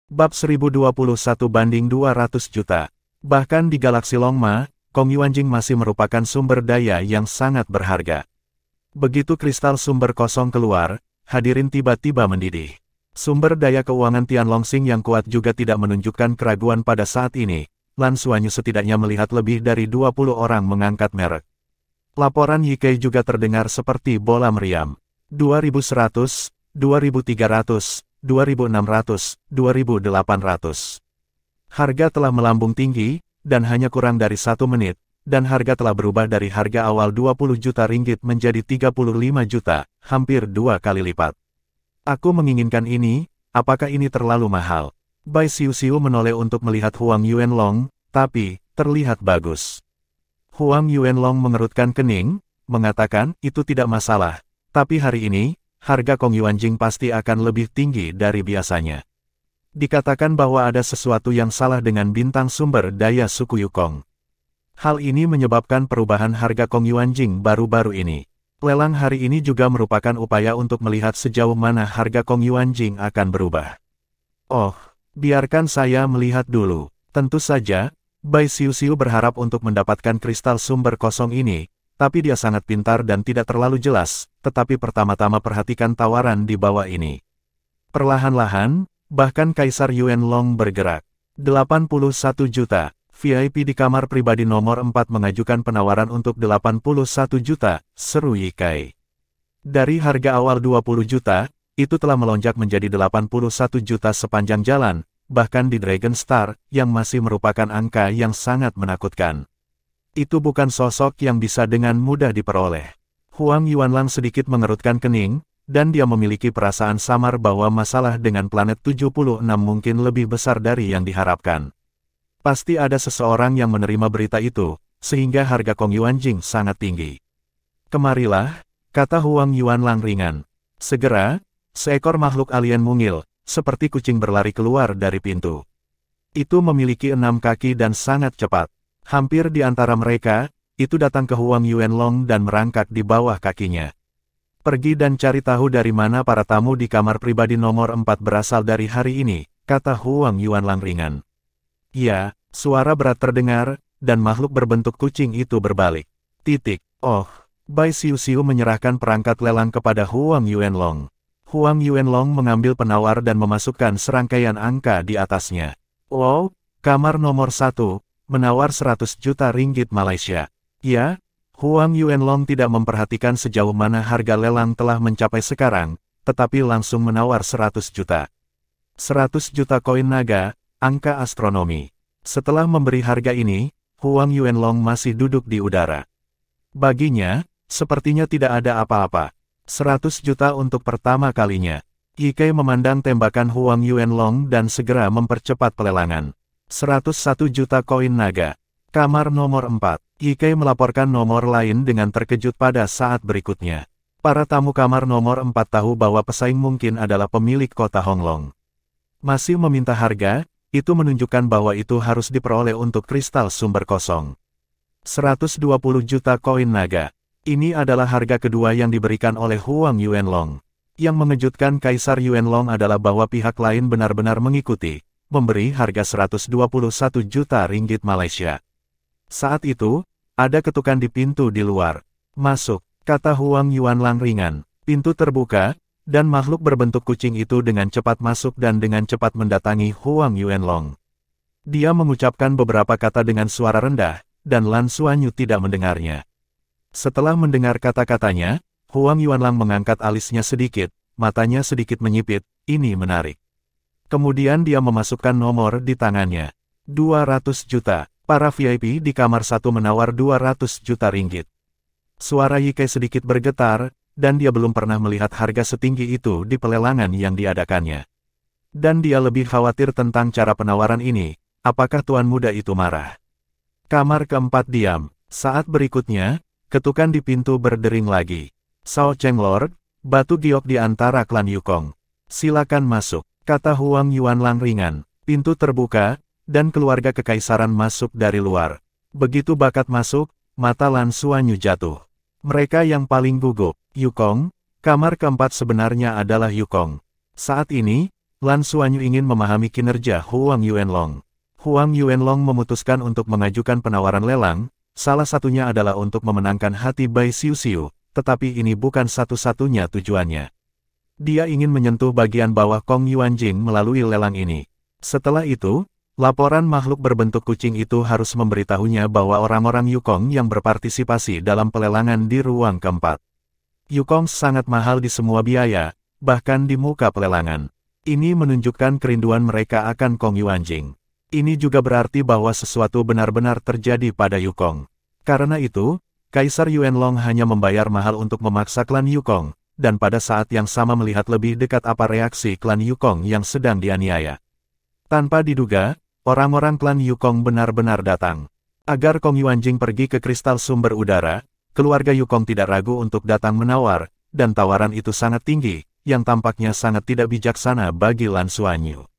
Bab 1021/200 juta. Bahkan di galaksi Longma, Kong Yuanjing masih merupakan sumber daya yang sangat berharga. Begitu kristal sumber kosong keluar, hadirin tiba-tiba mendidih. Sumber daya keuangan Tianlongxing yang kuat juga tidak menunjukkan keraguan pada saat ini. Lan Xuanyu setidaknya melihat lebih dari 20 orang mengangkat merek. Laporan Ye Kai juga terdengar seperti bola meriam. 2100, 2300, 2600, 2800. Harga telah melambung tinggi, dan hanya kurang dari 1 menit, dan harga telah berubah dari harga awal 20 juta ringgit menjadi 35 juta, hampir 2 kali lipat. Aku menginginkan ini, apakah ini terlalu mahal? Bai Xiu menoleh untuk melihat Huang Yuanlong, tapi, terlihat bagus. Huang Yuanlong mengerutkan kening, mengatakan, itu tidak masalah, tapi hari ini, harga Kong Yuanjing pasti akan lebih tinggi dari biasanya. Dikatakan bahwa ada sesuatu yang salah dengan bintang sumber daya suku Yukong. Hal ini menyebabkan perubahan harga Kong Yuanjing baru-baru ini. Lelang hari ini juga merupakan upaya untuk melihat sejauh mana harga Kong Yuanjing akan berubah. Oh, biarkan saya melihat dulu. Tentu saja, Bai Xiu berharap untuk mendapatkan kristal sumber kosong ini, tapi dia sangat pintar dan tidak terlalu jelas, tetapi pertama-tama perhatikan tawaran di bawah ini. Perlahan-lahan, bahkan Kaisar Yuanlong bergerak. 81 juta. VIP di kamar pribadi nomor 4 mengajukan penawaran untuk 81 juta, seru Ye Kai. Dari harga awal 20 juta, itu telah melonjak menjadi 81 juta sepanjang jalan, bahkan di Dragon Star, yang masih merupakan angka yang sangat menakutkan. Itu bukan sosok yang bisa dengan mudah diperoleh. Huang Yuanlang sedikit mengerutkan kening, dan dia memiliki perasaan samar bahwa masalah dengan planet 76 mungkin lebih besar dari yang diharapkan. Pasti ada seseorang yang menerima berita itu, sehingga harga Kong Yuanjing sangat tinggi. Kemarilah, kata Huang Yuanlang ringan. Segera, seekor makhluk alien mungil, seperti kucing berlari keluar dari pintu. Itu memiliki 6 kaki dan sangat cepat. Hampir di antara mereka, itu datang ke Huang Yuanlong dan merangkak di bawah kakinya. Pergi dan cari tahu dari mana para tamu di kamar pribadi nomor 4 berasal dari hari ini, kata Huang Yuanlang ringan. Ya, suara berat terdengar, dan makhluk berbentuk kucing itu berbalik. Oh, Bai Xiu menyerahkan perangkat lelang kepada Huang Yuanlong. Huang Yuanlong mengambil penawar dan memasukkan serangkaian angka di atasnya. Wow, kamar nomor 1, menawar 100 juta ringgit Malaysia. Ya, Huang Yuanlong tidak memperhatikan sejauh mana harga lelang telah mencapai sekarang, tetapi langsung menawar 100 juta. 100 juta koin naga, angka astronomi. Setelah memberi harga ini, Huang Yuanlong masih duduk di udara. Baginya, sepertinya tidak ada apa-apa. 100 juta untuk pertama kalinya. Ye Kai memandang tembakan Huang Yuanlong dan segera mempercepat pelelangan. 101 juta koin naga. Kamar nomor 4. Ye Kai melaporkan nomor lain dengan terkejut pada saat berikutnya. Para tamu kamar nomor 4 tahu bahwa pesaing mungkin adalah pemilik kota Honglong. Masih meminta harga, itu menunjukkan bahwa itu harus diperoleh untuk kristal sumber kosong. 120 juta koin naga. Ini adalah harga kedua yang diberikan oleh Huang Yuanlong. Yang mengejutkan Kaisar Yuanlong adalah bahwa pihak lain benar-benar mengikuti, memberi harga 121 juta ringgit Malaysia. Saat itu, ada ketukan di pintu di luar. Masuk, kata Huang Yuanlang ringan. Pintu terbuka, dan makhluk berbentuk kucing itu dengan cepat masuk dan dengan cepat mendatangi Huang Yuanlong. Dia mengucapkan beberapa kata dengan suara rendah, dan Lan Xuanyu tidak mendengarnya. Setelah mendengar kata-katanya, Huang Yuanlang mengangkat alisnya sedikit, matanya sedikit menyipit, ini menarik. Kemudian dia memasukkan nomor di tangannya. 200 juta, para VIP di kamar 1 menawar 200 juta ringgit. Suara Ye Kai sedikit bergetar, dan dia belum pernah melihat harga setinggi itu di pelelangan yang diadakannya. Dan dia lebih khawatir tentang cara penawaran ini, apakah tuan muda itu marah. Kamar keempat diam. Saat berikutnya, ketukan di pintu berdering lagi. Sao Cheng Lord, batu giok di antara klan Yukong. Silakan masuk, kata Huang Yuanlang ringan. Pintu terbuka, dan keluarga kekaisaran masuk dari luar. Begitu bakat masuk, mata Lan Xuanyu jatuh. Mereka yang paling gugup, Yukong, kamar keempat sebenarnya adalah Yukong. Saat ini, Lan Xuanyu ingin memahami kinerja Huang Yuanlong. Huang Yuanlong memutuskan untuk mengajukan penawaran lelang, salah satunya adalah untuk memenangkan hati Bai Xiuxiu, tetapi ini bukan satu-satunya tujuannya. Dia ingin menyentuh bagian bawah Kong Yuanjing melalui lelang ini. Setelah itu, laporan makhluk berbentuk kucing itu harus memberitahunya bahwa orang-orang Yukong yang berpartisipasi dalam pelelangan di ruang keempat. Yukong sangat mahal di semua biaya, bahkan di muka pelelangan. Ini menunjukkan kerinduan mereka akan Kong Yuanjing. Ini juga berarti bahwa sesuatu benar-benar terjadi pada Yukong. Karena itu, Kaisar Yuanlong hanya membayar mahal untuk memaksa klan Yukong, dan pada saat yang sama melihat lebih dekat apa reaksi klan Yukong yang sedang dianiaya. Tanpa diduga, orang-orang klan Yukong benar-benar datang. Agar Kong Yuanjing pergi ke kristal sumber udara, keluarga Yukong tidak ragu untuk datang menawar, dan tawaran itu sangat tinggi, yang tampaknya sangat tidak bijaksana bagi Lan Xuanyu.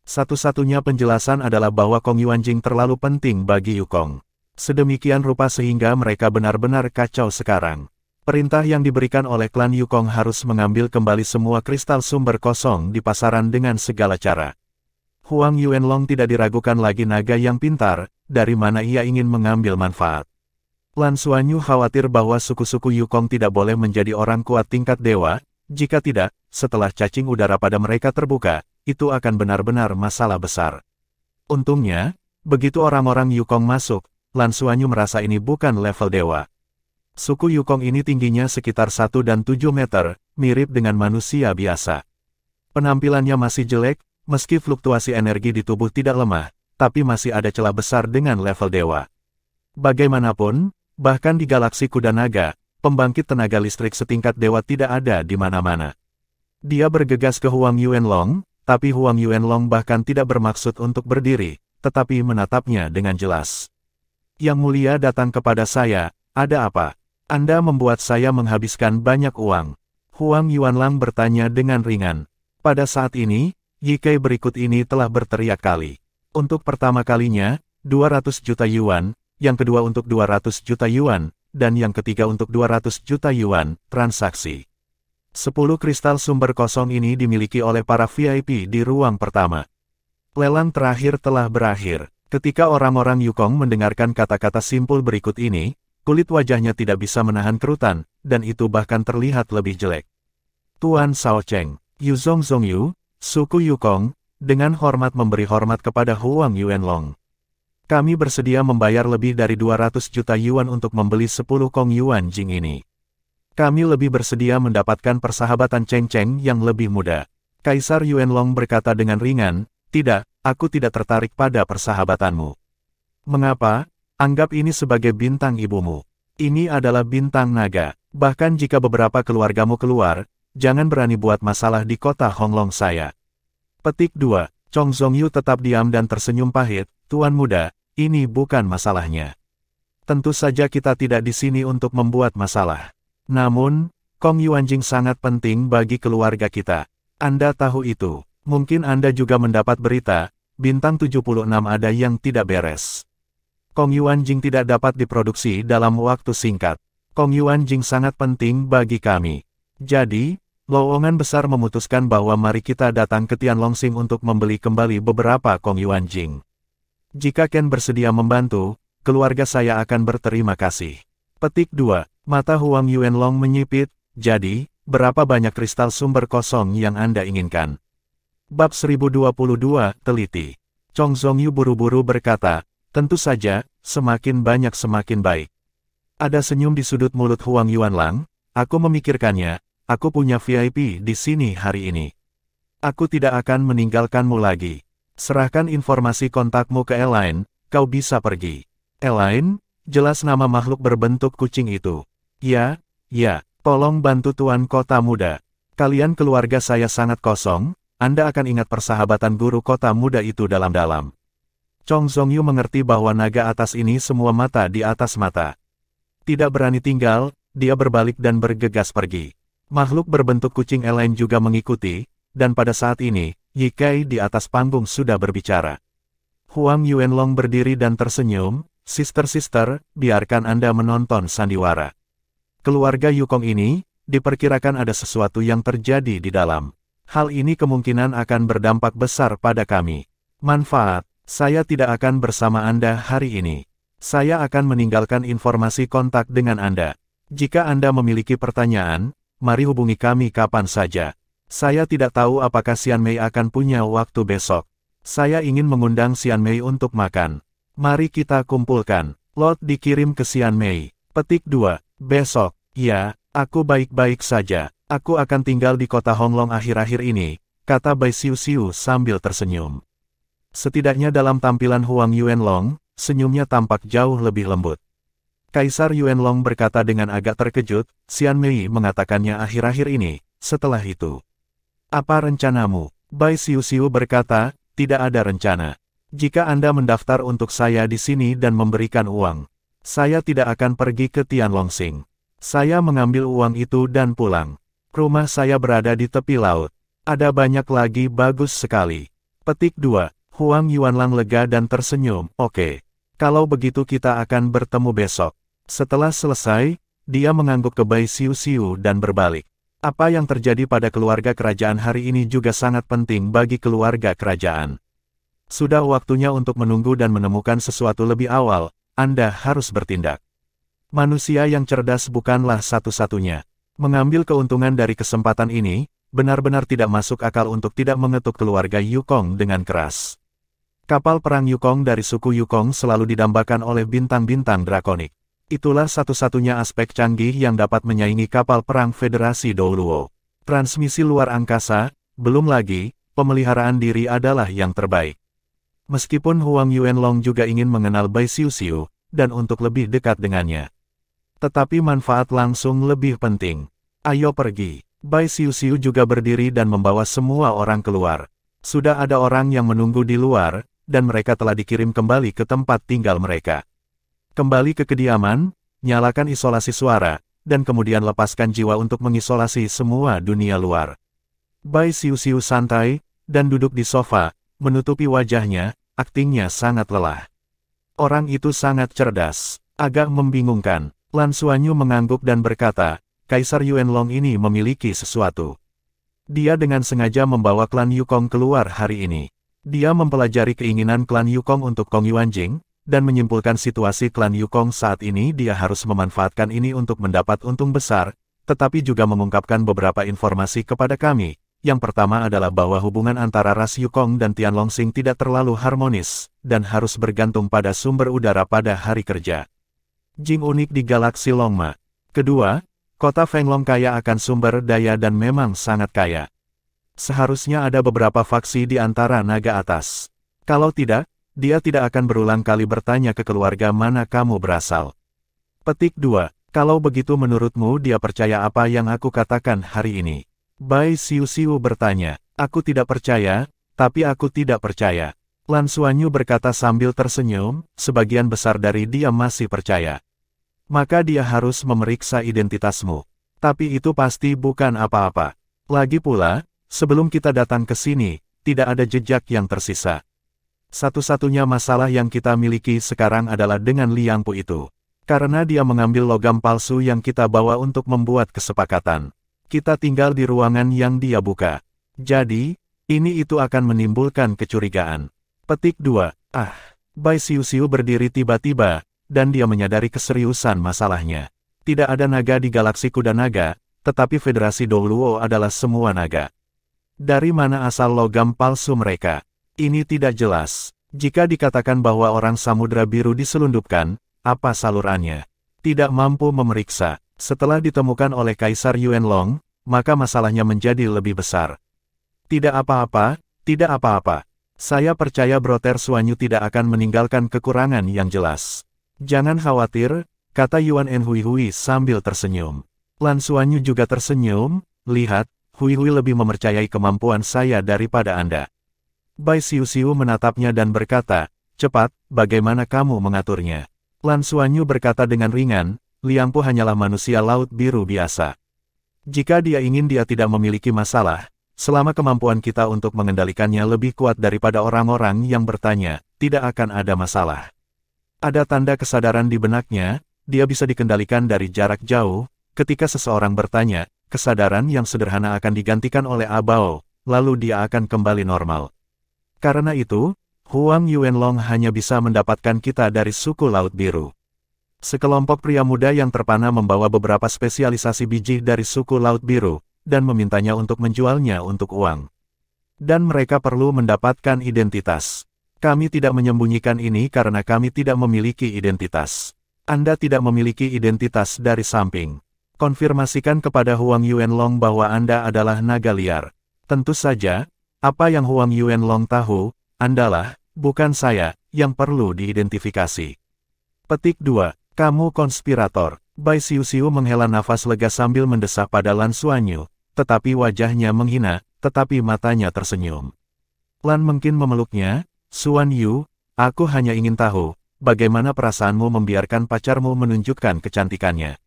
Satu-satunya penjelasan adalah bahwa Kong Yuanjing terlalu penting bagi Yukong. Sedemikian rupa sehingga mereka benar-benar kacau sekarang. Perintah yang diberikan oleh klan Yukong harus mengambil kembali semua kristal sumber kosong di pasaran dengan segala cara. Huang Yuanlong tidak diragukan lagi naga yang pintar, dari mana ia ingin mengambil manfaat. Lan Xuanyu khawatir bahwa suku-suku Yukong tidak boleh menjadi orang kuat tingkat dewa, jika tidak, setelah cacing udara pada mereka terbuka, itu akan benar-benar masalah besar. Untungnya, begitu orang-orang Yukong masuk, Lan Xuanyu merasa ini bukan level dewa. Suku Yukong ini tingginya sekitar 1 dan 7 meter, mirip dengan manusia biasa. Penampilannya masih jelek, meski fluktuasi energi di tubuh tidak lemah, tapi masih ada celah besar dengan level dewa. Bagaimanapun, bahkan di galaksi kuda naga, pembangkit tenaga listrik setingkat dewa tidak ada di mana-mana. Dia bergegas ke Huang Yuanlong, tapi Huang Yuanlong bahkan tidak bermaksud untuk berdiri, tetapi menatapnya dengan jelas. Yang mulia datang kepada saya, ada apa? Anda membuat saya menghabiskan banyak uang. Huang Yuanlang bertanya dengan ringan. Pada saat ini, Ye Kai berikut ini telah berteriak kali. Untuk pertama kalinya, 200 juta yuan, yang kedua untuk 200 juta yuan, dan yang ketiga untuk 200 juta yuan, transaksi. 10 kristal sumber kosong ini dimiliki oleh para VIP di ruang pertama. Lelang terakhir telah berakhir. Ketika orang-orang Yukong mendengarkan kata-kata simpul berikut ini, kulit wajahnya tidak bisa menahan kerutan, dan itu bahkan terlihat lebih jelek. Tuan Shao Cheng, Yu Zongzongyu, suku Yukong, dengan hormat memberi hormat kepada Huang Yuanlong. Kami bersedia membayar lebih dari 200 juta yuan untuk membeli 10 Kong Yuanjing ini. Kami lebih bersedia mendapatkan persahabatan Cheng Cheng yang lebih muda. Kaisar Yuanlong berkata dengan ringan, tidak, aku tidak tertarik pada persahabatanmu. Mengapa? Anggap ini sebagai bintang ibumu. Ini adalah bintang naga. Bahkan jika beberapa keluargamu keluar, jangan berani buat masalah di kota Honglong saya. Petik 2. Chong Zongyu tetap diam dan tersenyum pahit. Tuan muda, ini bukan masalahnya. Tentu saja kita tidak di sini untuk membuat masalah. Namun, Kong Yuanjing sangat penting bagi keluarga kita. Anda tahu itu. Mungkin Anda juga mendapat berita, bintang 76 ada yang tidak beres. Kong Yuanjing tidak dapat diproduksi dalam waktu singkat. Kong Yuanjing sangat penting bagi kami. Jadi, lowongan besar memutuskan bahwa mari kita datang ke Tianlongsing untuk membeli kembali beberapa Kong Yuanjing. Jika Ken bersedia membantu, keluarga saya akan berterima kasih. Petik 2. Mata Huang Yuanlong menyipit, jadi, berapa banyak kristal sumber kosong yang Anda inginkan? Bab 1022, teliti. Chong Zongyu buru-buru berkata, tentu saja, semakin banyak semakin baik. Ada senyum di sudut mulut Huang Yuanlang, aku memikirkannya, aku punya VIP di sini hari ini. Aku tidak akan meninggalkanmu lagi. Serahkan informasi kontakmu ke Elaine, kau bisa pergi. Elaine, jelas nama makhluk berbentuk kucing itu. Ya, tolong bantu Tuan Kota Muda. Kalian keluarga saya sangat kosong, Anda akan ingat persahabatan guru Kota Muda itu dalam-dalam. Chong Zongyu mengerti bahwa naga atas ini semua mata di atas mata. Tidak berani tinggal, dia berbalik dan bergegas pergi. Makhluk berbentuk kucing Elaine juga mengikuti, dan pada saat ini, Ye Kai di atas panggung sudah berbicara. Huang Yuanlong berdiri dan tersenyum, Sister-sister, biarkan Anda menonton sandiwara. Keluarga Yukong ini, diperkirakan ada sesuatu yang terjadi di dalam. Hal ini kemungkinan akan berdampak besar pada kami. Manfaat, saya tidak akan bersama Anda hari ini. Saya akan meninggalkan informasi kontak dengan Anda. Jika Anda memiliki pertanyaan, mari hubungi kami kapan saja. Saya tidak tahu apakah Xian Mei akan punya waktu besok. Saya ingin mengundang Xian Mei untuk makan. Mari kita kumpulkan. Lot dikirim ke Xian Mei. Petik 2. Besok. Ya, aku baik-baik saja. Aku akan tinggal di kota Honglong akhir-akhir ini, kata Bai Xiu sambil tersenyum. Setidaknya dalam tampilan Huang Yuanlong, senyumnya tampak jauh lebih lembut. Kaisar Yuanlong berkata dengan agak terkejut, Xian Mei mengatakannya akhir-akhir ini. Setelah itu, apa rencanamu? Bai Xiu berkata, tidak ada rencana. Jika Anda mendaftar untuk saya di sini dan memberikan uang, saya tidak akan pergi ke Tianlongxing. Saya mengambil uang itu dan pulang. Rumah saya berada di tepi laut. Ada banyak lagi bagus sekali. Petik 2. Huang Yuanlang lega dan tersenyum. Oke. Kalau begitu kita akan bertemu besok. Setelah selesai, dia mengangguk ke Bai Xiu dan berbalik. Apa yang terjadi pada keluarga kerajaan hari ini juga sangat penting bagi keluarga kerajaan. Sudah waktunya untuk menunggu dan menemukan sesuatu lebih awal, Anda harus bertindak. Manusia yang cerdas bukanlah satu-satunya. Mengambil keuntungan dari kesempatan ini, benar-benar tidak masuk akal untuk tidak mengetuk keluarga Yukong dengan keras. Kapal perang Yukong dari suku Yukong selalu didambakan oleh bintang-bintang drakonik. Itulah satu-satunya aspek canggih yang dapat menyaingi kapal perang Federasi Douluo. Transmisi luar angkasa, belum lagi, pemeliharaan diri adalah yang terbaik. Meskipun Huang Yuanlong juga ingin mengenal Bai Xiu, dan untuk lebih dekat dengannya. Tetapi manfaat langsung lebih penting. Ayo pergi. Bai Xiu juga berdiri dan membawa semua orang keluar. Sudah ada orang yang menunggu di luar, dan mereka telah dikirim kembali ke tempat tinggal mereka. Kembali ke kediaman, nyalakan isolasi suara, dan kemudian lepaskan jiwa untuk mengisolasi semua dunia luar. Bai Xiu santai, dan duduk di sofa, menutupi wajahnya, aktingnya sangat lelah. Orang itu sangat cerdas, agak membingungkan. Lan Xuanyu mengangguk dan berkata, Kaisar Yuanlong ini memiliki sesuatu. Dia dengan sengaja membawa klan Yukong keluar hari ini. Dia mempelajari keinginan klan Yukong untuk Kong Yuanjing, dan menyimpulkan situasi klan Yukong saat ini dia harus memanfaatkan ini untuk mendapat untung besar, tetapi juga mengungkapkan beberapa informasi kepada kami. Yang pertama adalah bahwa hubungan antara ras Yukong dan Tianlongxing tidak terlalu harmonis, dan harus bergantung pada sumber udara pada hari kerja. Jing unik di galaksi Longma. Kedua, kota Fenglong kaya akan sumber daya dan memang sangat kaya. Seharusnya ada beberapa faksi di antara naga atas. Kalau tidak, dia tidak akan berulang kali bertanya ke keluarga mana kamu berasal. Petik 2. Kalau begitu menurutmu dia percaya apa yang aku katakan hari ini? Bai Xiu bertanya. Aku tidak percaya, tapi aku tidak percaya. Lan Xuanyu berkata sambil tersenyum, sebagian besar dari dia masih percaya. Maka dia harus memeriksa identitasmu. Tapi itu pasti bukan apa-apa. Lagi pula, sebelum kita datang ke sini, tidak ada jejak yang tersisa. Satu-satunya masalah yang kita miliki sekarang adalah dengan Liang Pu itu. Karena dia mengambil logam palsu yang kita bawa untuk membuat kesepakatan. Kita tinggal di ruangan yang dia buka. Jadi, ini itu akan menimbulkan kecurigaan. Petik 2. Bai Xiu berdiri tiba-tiba, dan dia menyadari keseriusan masalahnya. Tidak ada naga di galaksi kuda naga, tetapi Federasi Douluo adalah semua naga. Dari mana asal logam palsu mereka? Ini tidak jelas. Jika dikatakan bahwa orang Samudra Biru diselundupkan, apa salurannya? Tidak mampu memeriksa. Setelah ditemukan oleh Kaisar Yuanlong, maka masalahnya menjadi lebih besar. Tidak apa-apa, tidak apa-apa. Saya percaya Broter Xuanyu tidak akan meninggalkan kekurangan yang jelas. Jangan khawatir, kata Yuan Enhui sambil tersenyum. Lan Xuanyu juga tersenyum, lihat, Hui lebih mempercayai kemampuan saya daripada Anda. Bai Xiu menatapnya dan berkata, cepat, bagaimana kamu mengaturnya? Lan Xuanyu berkata dengan ringan, Liang Pu hanyalah manusia laut biru biasa. Jika dia ingin dia tidak memiliki masalah, selama kemampuan kita untuk mengendalikannya lebih kuat daripada orang-orang yang bertanya, tidak akan ada masalah. Ada tanda kesadaran di benaknya, dia bisa dikendalikan dari jarak jauh, ketika seseorang bertanya, kesadaran yang sederhana akan digantikan oleh Abao, lalu dia akan kembali normal. Karena itu, Huang Yuanlong hanya bisa mendapatkan kita dari suku Laut Biru. Sekelompok pria muda yang terpana membawa beberapa spesialisasi biji dari suku Laut Biru, dan memintanya untuk menjualnya untuk uang. Dan mereka perlu mendapatkan identitas. Kami tidak menyembunyikan ini karena kami tidak memiliki identitas. Anda tidak memiliki identitas dari samping. Konfirmasikan kepada Huang Yuanlong bahwa Anda adalah naga liar. Tentu saja, apa yang Huang Yuanlong tahu, Andalah, bukan saya, yang perlu diidentifikasi. Petik 2. Kamu konspirator. Bai Xiuxiu menghela nafas lega sambil mendesah pada Lan Xuanyu, tetapi wajahnya menghina, tetapi matanya tersenyum. Lan mungkin memeluknya, Xuan Yu, aku hanya ingin tahu, bagaimana perasaanmu membiarkan pacarmu menunjukkan kecantikannya.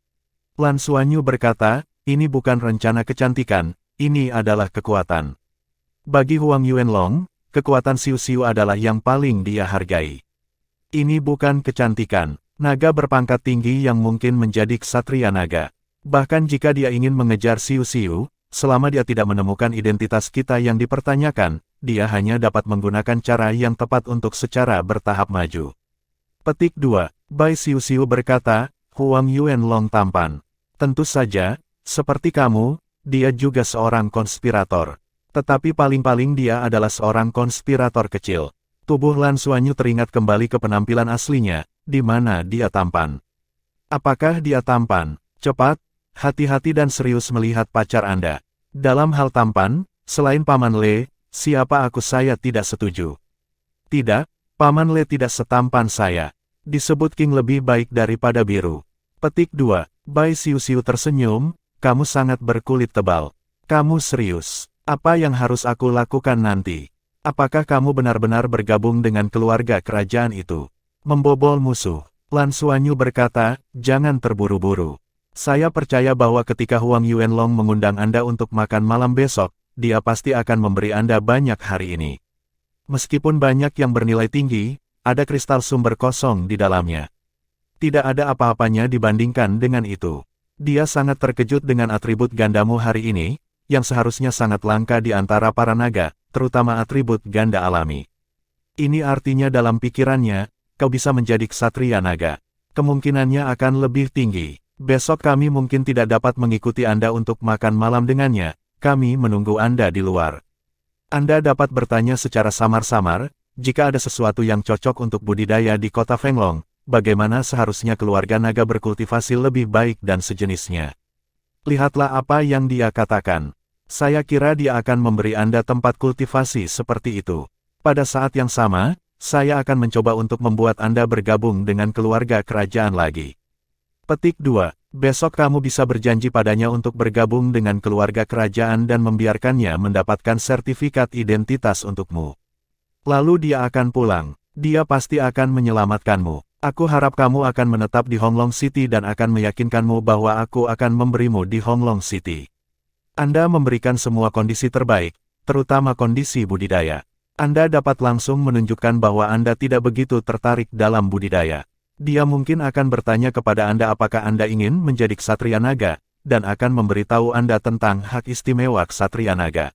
Lan Xuan Yu berkata, ini bukan rencana kecantikan, ini adalah kekuatan. Bagi Huang Yuanlong, kekuatan Xiuxiu adalah yang paling dia hargai. Ini bukan kecantikan, naga berpangkat tinggi yang mungkin menjadi ksatria naga. Bahkan jika dia ingin mengejar Xiuxiu, selama dia tidak menemukan identitas kita yang dipertanyakan, dia hanya dapat menggunakan cara yang tepat untuk secara bertahap maju. Petik 2. Bai Xiuxiu berkata, Huang Yuanlong tampan. Tentu saja, seperti kamu, dia juga seorang konspirator. Tetapi paling-paling dia adalah seorang konspirator kecil. Tubuh Lan Xuanyu teringat kembali ke penampilan aslinya, di mana dia tampan. Apakah dia tampan? Cepat, hati-hati dan serius melihat pacar Anda. Dalam hal tampan, selain Paman Le, siapa aku saya tidak setuju. Tidak, Paman Le tidak setampan saya. Disebut King lebih baik daripada biru. Petik 2. Bai Xiuxiu tersenyum, kamu sangat berkulit tebal. Kamu serius. Apa yang harus aku lakukan nanti? Apakah kamu benar-benar bergabung dengan keluarga kerajaan itu? Membobol musuh. Lan Xuanyu berkata, jangan terburu-buru. Saya percaya bahwa ketika Huang Yuanlong mengundang Anda untuk makan malam besok, dia pasti akan memberi Anda banyak hari ini. Meskipun banyak yang bernilai tinggi, ada kristal sumber kosong di dalamnya. Tidak ada apa-apanya dibandingkan dengan itu. Dia sangat terkejut dengan atribut gandamu hari ini, yang seharusnya sangat langka di antara para naga, terutama atribut ganda alami. Ini artinya dalam pikirannya, kau bisa menjadi ksatria naga. Kemungkinannya akan lebih tinggi. Besok kami mungkin tidak dapat mengikuti Anda untuk makan malam dengannya, kami menunggu Anda di luar. Anda dapat bertanya secara samar-samar, jika ada sesuatu yang cocok untuk budidaya di kota Fenglong, bagaimana seharusnya keluarga naga berkultivasi lebih baik dan sejenisnya. Lihatlah apa yang dia katakan. Saya kira dia akan memberi Anda tempat kultivasi seperti itu. Pada saat yang sama, saya akan mencoba untuk membuat Anda bergabung dengan keluarga kerajaan lagi. Petik 2. Besok kamu bisa berjanji padanya untuk bergabung dengan keluarga kerajaan dan membiarkannya mendapatkan sertifikat identitas untukmu. Lalu dia akan pulang. Dia pasti akan menyelamatkanmu. Aku harap kamu akan menetap di Honglong City dan akan meyakinkanmu bahwa aku akan memberimu di Honglong City. Anda memberikan semua kondisi terbaik, terutama kondisi budidaya. Anda dapat langsung menunjukkan bahwa Anda tidak begitu tertarik dalam budidaya. Dia mungkin akan bertanya kepada Anda apakah Anda ingin menjadi ksatria naga, dan akan memberitahu Anda tentang hak istimewa ksatria naga.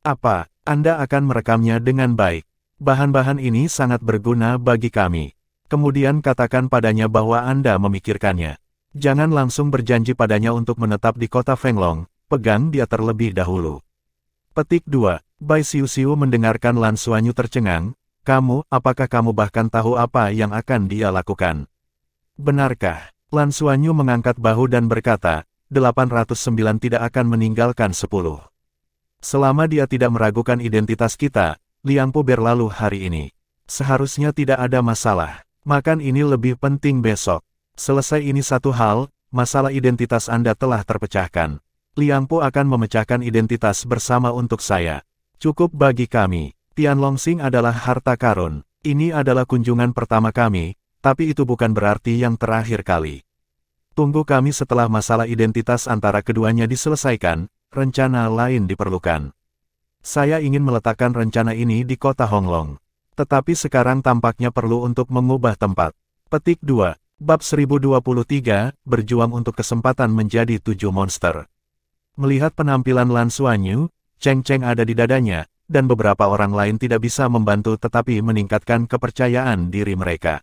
Apa? Anda akan merekamnya dengan baik. Bahan-bahan ini sangat berguna bagi kami. Kemudian katakan padanya bahwa Anda memikirkannya. Jangan langsung berjanji padanya untuk menetap di kota Fenglong, pegang dia terlebih dahulu. Petik 2. Bai Xiuxiu mendengarkan Lan Xuanyu tercengang, apakah kamu bahkan tahu apa yang akan dia lakukan? Benarkah? Lan Xuanyu mengangkat bahu dan berkata, 809 tidak akan meninggalkan 10. Selama dia tidak meragukan identitas kita, Liang Po berlalu hari ini. Seharusnya tidak ada masalah. Makan ini lebih penting besok. Selesai ini satu hal, masalah identitas Anda telah terpecahkan. Liang Po akan memecahkan identitas bersama untuk saya. Cukup bagi kami. Tianlongxing adalah harta karun. Ini adalah kunjungan pertama kami, tapi itu bukan berarti yang terakhir kali. Tunggu kami setelah masalah identitas antara keduanya diselesaikan, rencana lain diperlukan. Saya ingin meletakkan rencana ini di kota Honglong. Tetapi sekarang tampaknya perlu untuk mengubah tempat. Petik 2. Bab 1023, berjuang untuk kesempatan menjadi 7 monster. Melihat penampilan Lan Xuanyu, Cheng-Cheng ada di dadanya, dan beberapa orang lain tidak bisa membantu tetapi meningkatkan kepercayaan diri mereka.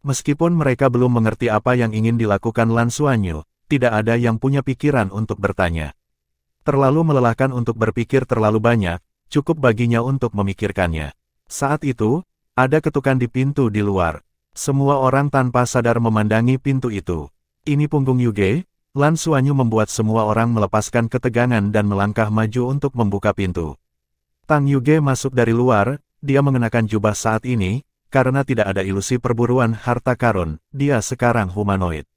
Meskipun mereka belum mengerti apa yang ingin dilakukan Lan Xuanyu, tidak ada yang punya pikiran untuk bertanya. Terlalu melelahkan untuk berpikir terlalu banyak, cukup baginya untuk memikirkannya. Saat itu, ada ketukan di pintu di luar. Semua orang tanpa sadar memandangi pintu itu. Ini punggung Yuge. Lan Xuanyu membuat semua orang melepaskan ketegangan dan melangkah maju untuk membuka pintu. Tang Yuge masuk dari luar, dia mengenakan jubah saat ini, karena tidak ada ilusi perburuan harta karun, dia sekarang humanoid.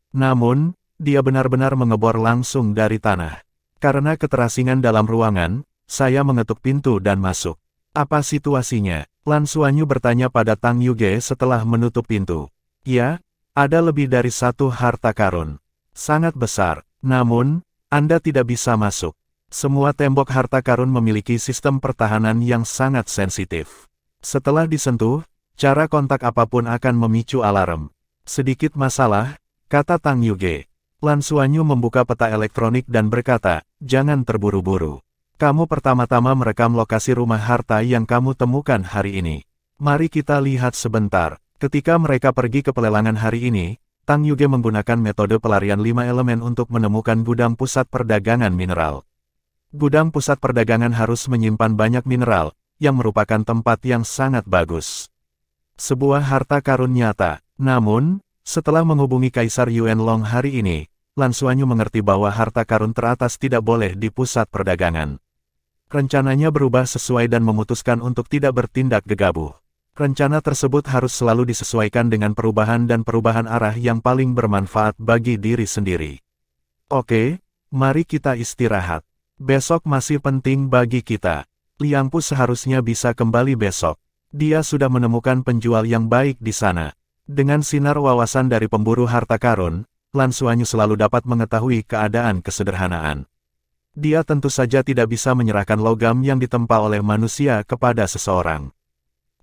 Namun, dia benar-benar mengebor langsung dari tanah. Karena keterasingan dalam ruangan, saya mengetuk pintu dan masuk. Apa situasinya? Lan Xuanyu bertanya pada Tang Yuge setelah menutup pintu. Ya, ada lebih dari satu harta karun. Sangat besar, namun, Anda tidak bisa masuk. Semua tembok harta karun memiliki sistem pertahanan yang sangat sensitif. Setelah disentuh, cara kontak apapun akan memicu alarm. Sedikit masalah, kata Tang Yuge. Lan Xuanyu membuka peta elektronik dan berkata, jangan terburu-buru. Kamu pertama-tama merekam lokasi rumah harta yang kamu temukan hari ini. Mari kita lihat sebentar. Ketika mereka pergi ke pelelangan hari ini, Tang Yuge menggunakan metode pelarian 5 elemen untuk menemukan gudang pusat perdagangan mineral. Gudang pusat perdagangan harus menyimpan banyak mineral, yang merupakan tempat yang sangat bagus. Sebuah harta karun nyata. Namun, setelah menghubungi Kaisar Yuanlong hari ini, Lan Xuanyu mengerti bahwa harta karun teratas tidak boleh di pusat perdagangan. Rencananya berubah sesuai dan memutuskan untuk tidak bertindak gegabah. Rencana tersebut harus selalu disesuaikan dengan perubahan dan perubahan arah yang paling bermanfaat bagi diri sendiri. Oke, mari kita istirahat. Besok masih penting bagi kita. Liang Pu seharusnya bisa kembali besok. Dia sudah menemukan penjual yang baik di sana. Dengan sinar wawasan dari pemburu harta karun, Lan Xuanyu selalu dapat mengetahui keadaan kesederhanaan. Dia tentu saja tidak bisa menyerahkan logam yang ditempa oleh manusia kepada seseorang.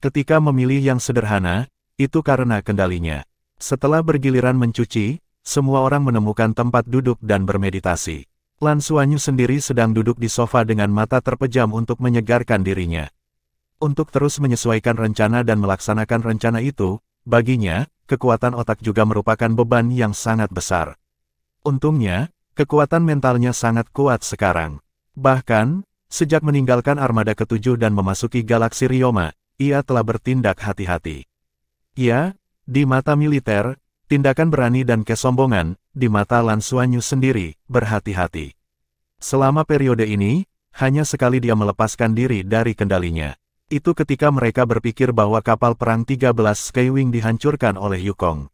Ketika memilih yang sederhana, itu karena kendalinya. Setelah bergiliran mencuci, semua orang menemukan tempat duduk dan bermeditasi. Lan Xuanyu sendiri sedang duduk di sofa dengan mata terpejam untuk menyegarkan dirinya. Untuk terus menyesuaikan rencana dan melaksanakan rencana itu, baginya, kekuatan otak juga merupakan beban yang sangat besar. Untungnya, kekuatan mentalnya sangat kuat sekarang. Bahkan, sejak meninggalkan armada ke-7 dan memasuki galaksi Ryoma, ia telah bertindak hati-hati. Ya, di mata militer, tindakan berani dan kesombongan, di mata Lan Xuanyu sendiri, berhati-hati. Selama periode ini, hanya sekali dia melepaskan diri dari kendalinya. Itu ketika mereka berpikir bahwa kapal perang 13 Skywing dihancurkan oleh Yukong.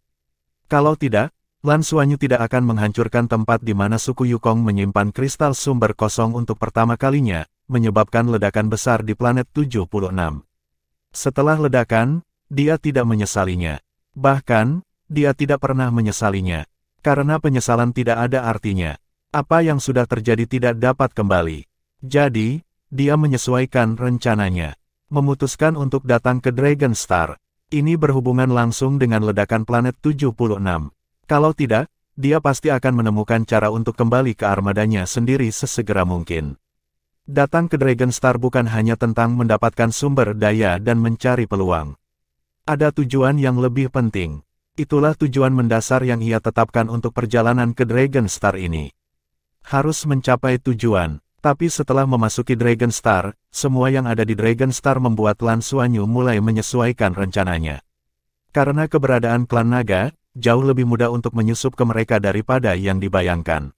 Kalau tidak, Lan Xuanyu tidak akan menghancurkan tempat di mana suku Yukong menyimpan kristal sumber kosong untuk pertama kalinya, menyebabkan ledakan besar di planet 76. Setelah ledakan, dia tidak menyesalinya. Bahkan, dia tidak pernah menyesalinya. Karena penyesalan tidak ada artinya. Apa yang sudah terjadi tidak dapat kembali. Jadi, dia menyesuaikan rencananya. Memutuskan untuk datang ke Dragon Star. Ini berhubungan langsung dengan ledakan planet 76. Kalau tidak, dia pasti akan menemukan cara untuk kembali ke armadanya sendiri sesegera mungkin. Datang ke Dragon Star bukan hanya tentang mendapatkan sumber daya dan mencari peluang. Ada tujuan yang lebih penting. Itulah tujuan mendasar yang ia tetapkan untuk perjalanan ke Dragon Star ini. Harus mencapai tujuan, tapi setelah memasuki Dragon Star, semua yang ada di Dragon Star membuat Lan Xuanyu mulai menyesuaikan rencananya. Karena keberadaan klan naga, jauh lebih mudah untuk menyusup ke mereka daripada yang dibayangkan.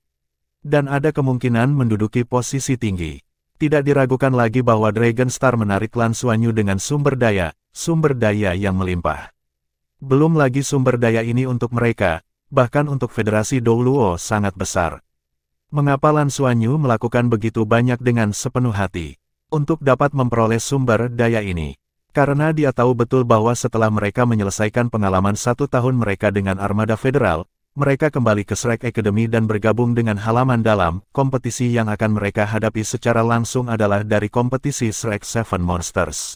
Dan ada kemungkinan menduduki posisi tinggi. Tidak diragukan lagi bahwa Dragon Star menarik Lan Xuanyu dengan sumber daya yang melimpah. Belum lagi sumber daya ini untuk mereka, bahkan untuk Federasi Douluo sangat besar. Mengapa Lan Xuanyu melakukan begitu banyak dengan sepenuh hati? Untuk dapat memperoleh sumber daya ini. Karena dia tahu betul bahwa setelah mereka menyelesaikan pengalaman 1 tahun mereka dengan armada federal, mereka kembali ke Shrek Academy dan bergabung dengan halaman dalam. Kompetisi yang akan mereka hadapi secara langsung adalah dari kompetisi Shrek 7 Monsters.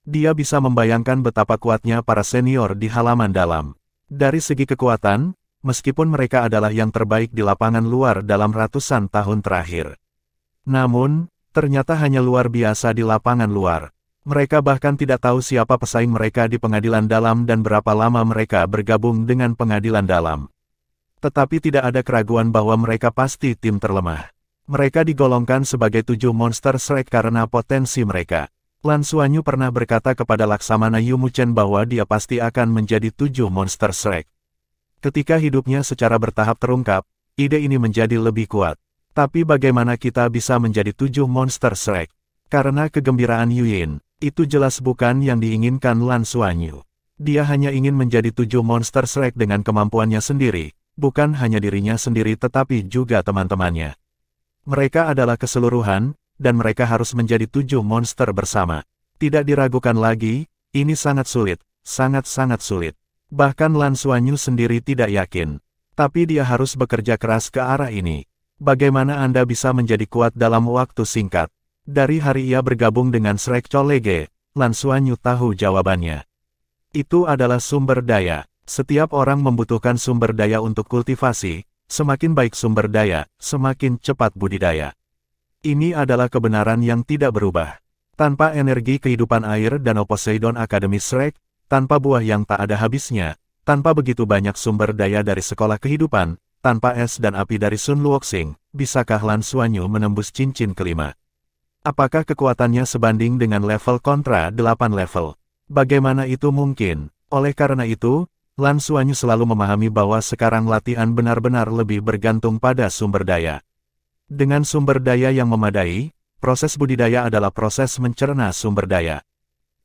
Dia bisa membayangkan betapa kuatnya para senior di halaman dalam. Dari segi kekuatan, meskipun mereka adalah yang terbaik di lapangan luar dalam ratusan tahun terakhir. Namun, ternyata hanya luar biasa di lapangan luar. Mereka bahkan tidak tahu siapa pesaing mereka di pengadilan dalam dan berapa lama mereka bergabung dengan pengadilan dalam. Tetapi tidak ada keraguan bahwa mereka pasti tim terlemah. Mereka digolongkan sebagai 7 monster Shrek karena potensi mereka. Lan Xuanyu pernah berkata kepada Laksamana Yu Muchen bahwa dia pasti akan menjadi 7 monster Shrek. Ketika hidupnya secara bertahap terungkap, ide ini menjadi lebih kuat. Tapi bagaimana kita bisa menjadi 7 monster Shrek? Karena kegembiraan Yuyin, itu jelas bukan yang diinginkan Lan Xuanyu. Dia hanya ingin menjadi 7 monster Shrek dengan kemampuannya sendiri, bukan hanya dirinya sendiri tetapi juga teman-temannya. Mereka adalah keseluruhan, dan mereka harus menjadi 7 monster bersama. Tidak diragukan lagi, ini sangat sulit, sangat-sangat sulit. Bahkan Lan Xuanyu sendiri tidak yakin. Tapi dia harus bekerja keras ke arah ini. Bagaimana Anda bisa menjadi kuat dalam waktu singkat? Dari hari ia bergabung dengan Shrek Colege, Lan Xuanyu tahu jawabannya. Itu adalah sumber daya. Setiap orang membutuhkan sumber daya untuk kultivasi. Semakin baik sumber daya, semakin cepat budidaya. Ini adalah kebenaran yang tidak berubah. Tanpa energi kehidupan air Danau Poseidon Akademi Shrek, tanpa buah yang tak ada habisnya, tanpa begitu banyak sumber daya dari sekolah kehidupan, tanpa es dan api dari Sun Luoxing, bisakah Lan Xuanyu menembus cincin kelima? Apakah kekuatannya sebanding dengan level kontra 8 level? Bagaimana itu mungkin? Oleh karena itu, Lan Xuanyu selalu memahami bahwa sekarang latihan benar-benar lebih bergantung pada sumber daya. Dengan sumber daya yang memadai, proses budidaya adalah proses mencerna sumber daya.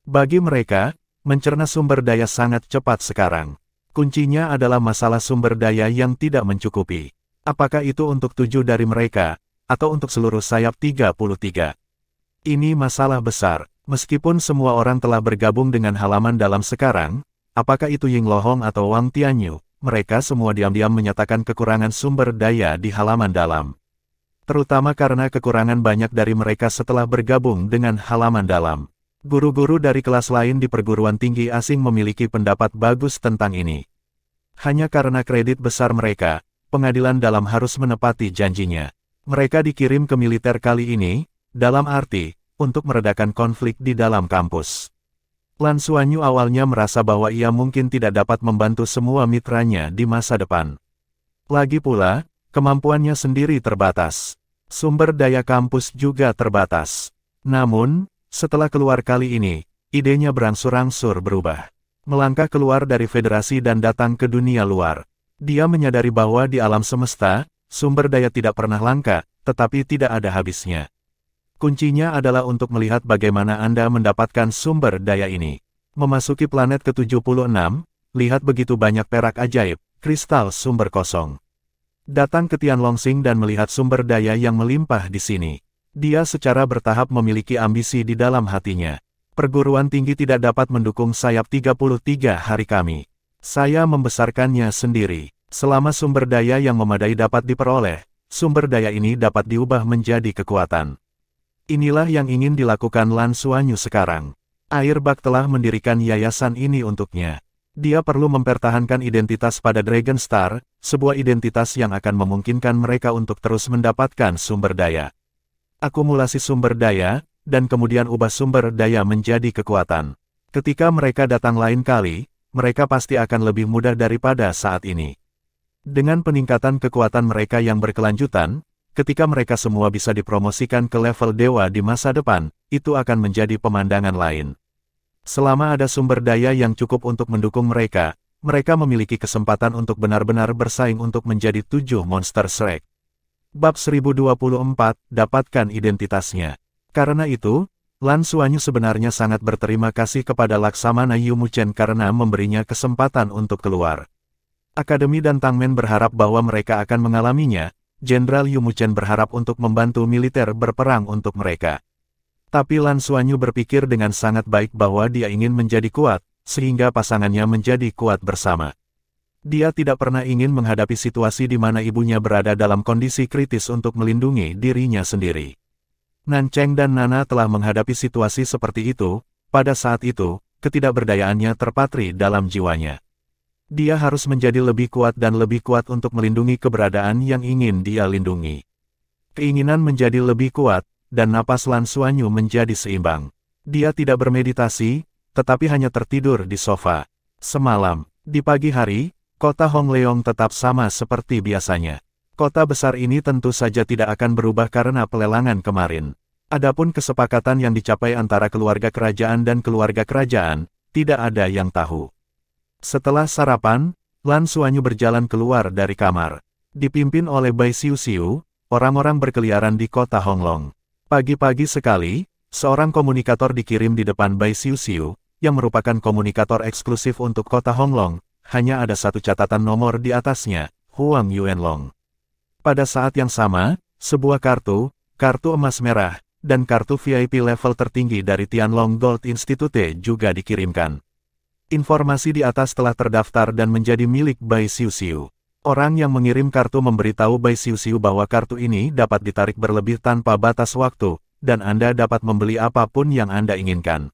Bagi mereka, mencerna sumber daya sangat cepat sekarang. Kuncinya adalah masalah sumber daya yang tidak mencukupi. Apakah itu untuk 7 dari mereka, atau untuk seluruh sayap 33? Ini masalah besar. Meskipun semua orang telah bergabung dengan halaman dalam sekarang, apakah itu Ying Lohong atau Wang Tianyu, mereka semua diam-diam menyatakan kekurangan sumber daya di halaman dalam. Terutama karena kekurangan banyak dari mereka setelah bergabung dengan halaman dalam. Guru-guru dari kelas lain di perguruan tinggi asing memiliki pendapat bagus tentang ini. Hanya karena kredit besar mereka, pengadilan dalam harus menepati janjinya. Mereka dikirim ke militer kali ini, dalam arti, untuk meredakan konflik di dalam kampus. Lan Xuanyu awalnya merasa bahwa ia mungkin tidak dapat membantu semua mitranya di masa depan. Lagi pula, kemampuannya sendiri terbatas. Sumber daya kampus juga terbatas. Namun, setelah keluar kali ini, idenya berangsur-angsur berubah. Melangkah keluar dari federasi dan datang ke dunia luar. Dia menyadari bahwa di alam semesta, sumber daya tidak pernah langka, tetapi tidak ada habisnya. Kuncinya adalah untuk melihat bagaimana Anda mendapatkan sumber daya ini. Memasuki planet ke-76, lihat begitu banyak perak ajaib, kristal sumber kosong. Datang ke Tianlongxing dan melihat sumber daya yang melimpah di sini. Dia secara bertahap memiliki ambisi di dalam hatinya. Perguruan tinggi tidak dapat mendukung sayap 33 hari kami. Saya membesarkannya sendiri. Selama sumber daya yang memadai dapat diperoleh, sumber daya ini dapat diubah menjadi kekuatan. Inilah yang ingin dilakukan Lan Xuanyu sekarang. Airbag telah mendirikan yayasan ini untuknya. Dia perlu mempertahankan identitas pada Dragon Star, sebuah identitas yang akan memungkinkan mereka untuk terus mendapatkan sumber daya. Akumulasi sumber daya, dan kemudian ubah sumber daya menjadi kekuatan. Ketika mereka datang lain kali, mereka pasti akan lebih mudah daripada saat ini. Dengan peningkatan kekuatan mereka yang berkelanjutan, ketika mereka semua bisa dipromosikan ke level dewa di masa depan, itu akan menjadi pemandangan lain. Selama ada sumber daya yang cukup untuk mendukung mereka, mereka memiliki kesempatan untuk benar-benar bersaing untuk menjadi 7 monster Shrek. Bab 1024, dapatkan identitasnya. Karena itu, Lan Xuanyu sebenarnya sangat berterima kasih kepada Laksamana Yu Muchen karena memberinya kesempatan untuk keluar. Akademi dan Tangmen berharap bahwa mereka akan mengalaminya. Jenderal Yu Muchen berharap untuk membantu militer berperang untuk mereka. Tapi Lan Xuanyu berpikir dengan sangat baik bahwa dia ingin menjadi kuat, sehingga pasangannya menjadi kuat bersama. Dia tidak pernah ingin menghadapi situasi di mana ibunya berada dalam kondisi kritis untuk melindungi dirinya sendiri. Nancheng dan Nana telah menghadapi situasi seperti itu, pada saat itu, ketidakberdayaannya terpatri dalam jiwanya. Dia harus menjadi lebih kuat dan lebih kuat untuk melindungi keberadaan yang ingin dia lindungi. Keinginan menjadi lebih kuat, dan napas Lan Xuanyu menjadi seimbang. Dia tidak bermeditasi, tetapi hanya tertidur di sofa. Semalam, di pagi hari, kota Hongleong tetap sama seperti biasanya. Kota besar ini tentu saja tidak akan berubah karena pelelangan kemarin. Adapun kesepakatan yang dicapai antara keluarga kerajaan dan keluarga kerajaan, tidak ada yang tahu. Setelah sarapan, Lan Xuanyu berjalan keluar dari kamar. Dipimpin oleh Bai Xiuxiu, orang-orang berkeliaran di kota Honglong. Pagi-pagi sekali, seorang komunikator dikirim di depan Bai Xiuxiu, yang merupakan komunikator eksklusif untuk kota Honglong. Hanya ada satu catatan nomor di atasnya, Huang Yuanlong. Pada saat yang sama, sebuah kartu emas merah, dan kartu VIP level tertinggi dari Tianlong Gold Institute juga dikirimkan. Informasi di atas telah terdaftar dan menjadi milik Bai Xiuxiu. Orang yang mengirim kartu memberitahu Bai Xiuxiu bahwa kartu ini dapat ditarik berlebih tanpa batas waktu, dan Anda dapat membeli apapun yang Anda inginkan.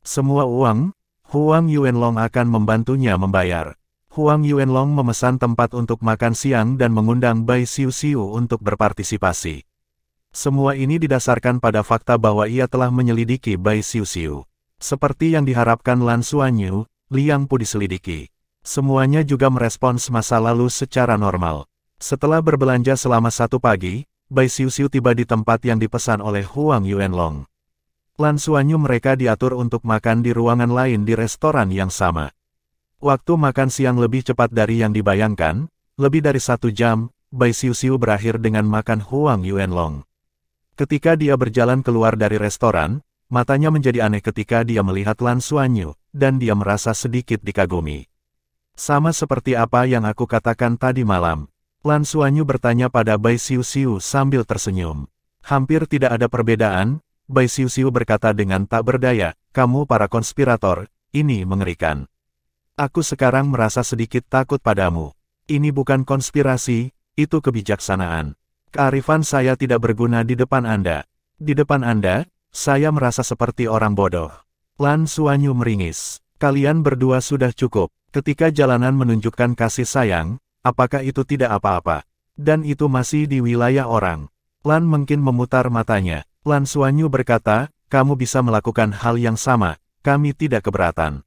Semua uang, Huang Yuanlong akan membantunya membayar. Huang Yuanlong memesan tempat untuk makan siang dan mengundang Bai Xiuxiu untuk berpartisipasi. Semua ini didasarkan pada fakta bahwa ia telah menyelidiki Bai Xiuxiu. Seperti yang diharapkan Lan Xuanyu, Liang Pu diselidiki. Semuanya juga merespons masa lalu secara normal. Setelah berbelanja selama 1 pagi, Bai Xiuxiu tiba di tempat yang dipesan oleh Huang Yuanlong. Lan Xuanyu mereka diatur untuk makan di ruangan lain di restoran yang sama. Waktu makan siang lebih cepat dari yang dibayangkan, lebih dari 1 jam, Bai Xiuxiu berakhir dengan makan Huang Yuanlong. Ketika dia berjalan keluar dari restoran, matanya menjadi aneh ketika dia melihat Lan Xuanyu, dan dia merasa sedikit dikagumi. Sama seperti apa yang aku katakan tadi malam. Lan Xuanyu bertanya pada Bai Xiuxiu sambil tersenyum. Hampir tidak ada perbedaan, Bai Xiuxiu berkata dengan tak berdaya, kamu para konspirator, ini mengerikan. Aku sekarang merasa sedikit takut padamu. Ini bukan konspirasi, itu kebijaksanaan. Kearifan saya tidak berguna di depan Anda. Di depan Anda, saya merasa seperti orang bodoh. Lan Xuanyu meringis. Kalian berdua sudah cukup. Ketika jalanan menunjukkan kasih sayang, apakah itu tidak apa-apa? Dan itu masih di wilayah orang. Lan mungkin memutar matanya. Lan Xuanyu berkata, kamu bisa melakukan hal yang sama, kami tidak keberatan.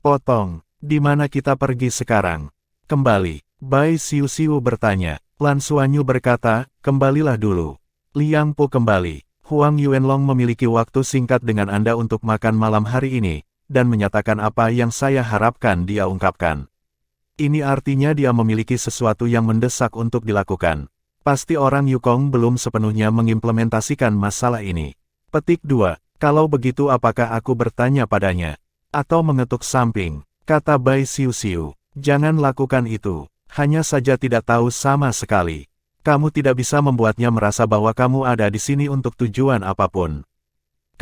Potong, di mana kita pergi sekarang? Kembali. Bai Xiuxiu bertanya. Lan Xuanyu berkata, kembalilah dulu. Liang Pu kembali. Huang Yuanlong memiliki waktu singkat dengan Anda untuk makan malam hari ini, dan menyatakan apa yang saya harapkan dia ungkapkan. Ini artinya dia memiliki sesuatu yang mendesak untuk dilakukan. Pasti orang Yukong belum sepenuhnya mengimplementasikan masalah ini. Petik 2. Kalau begitu apakah aku bertanya padanya? Atau mengetuk samping? Kata Bai Xiuxiu. Jangan lakukan itu. Hanya saja tidak tahu sama sekali. Kamu tidak bisa membuatnya merasa bahwa kamu ada di sini untuk tujuan apapun.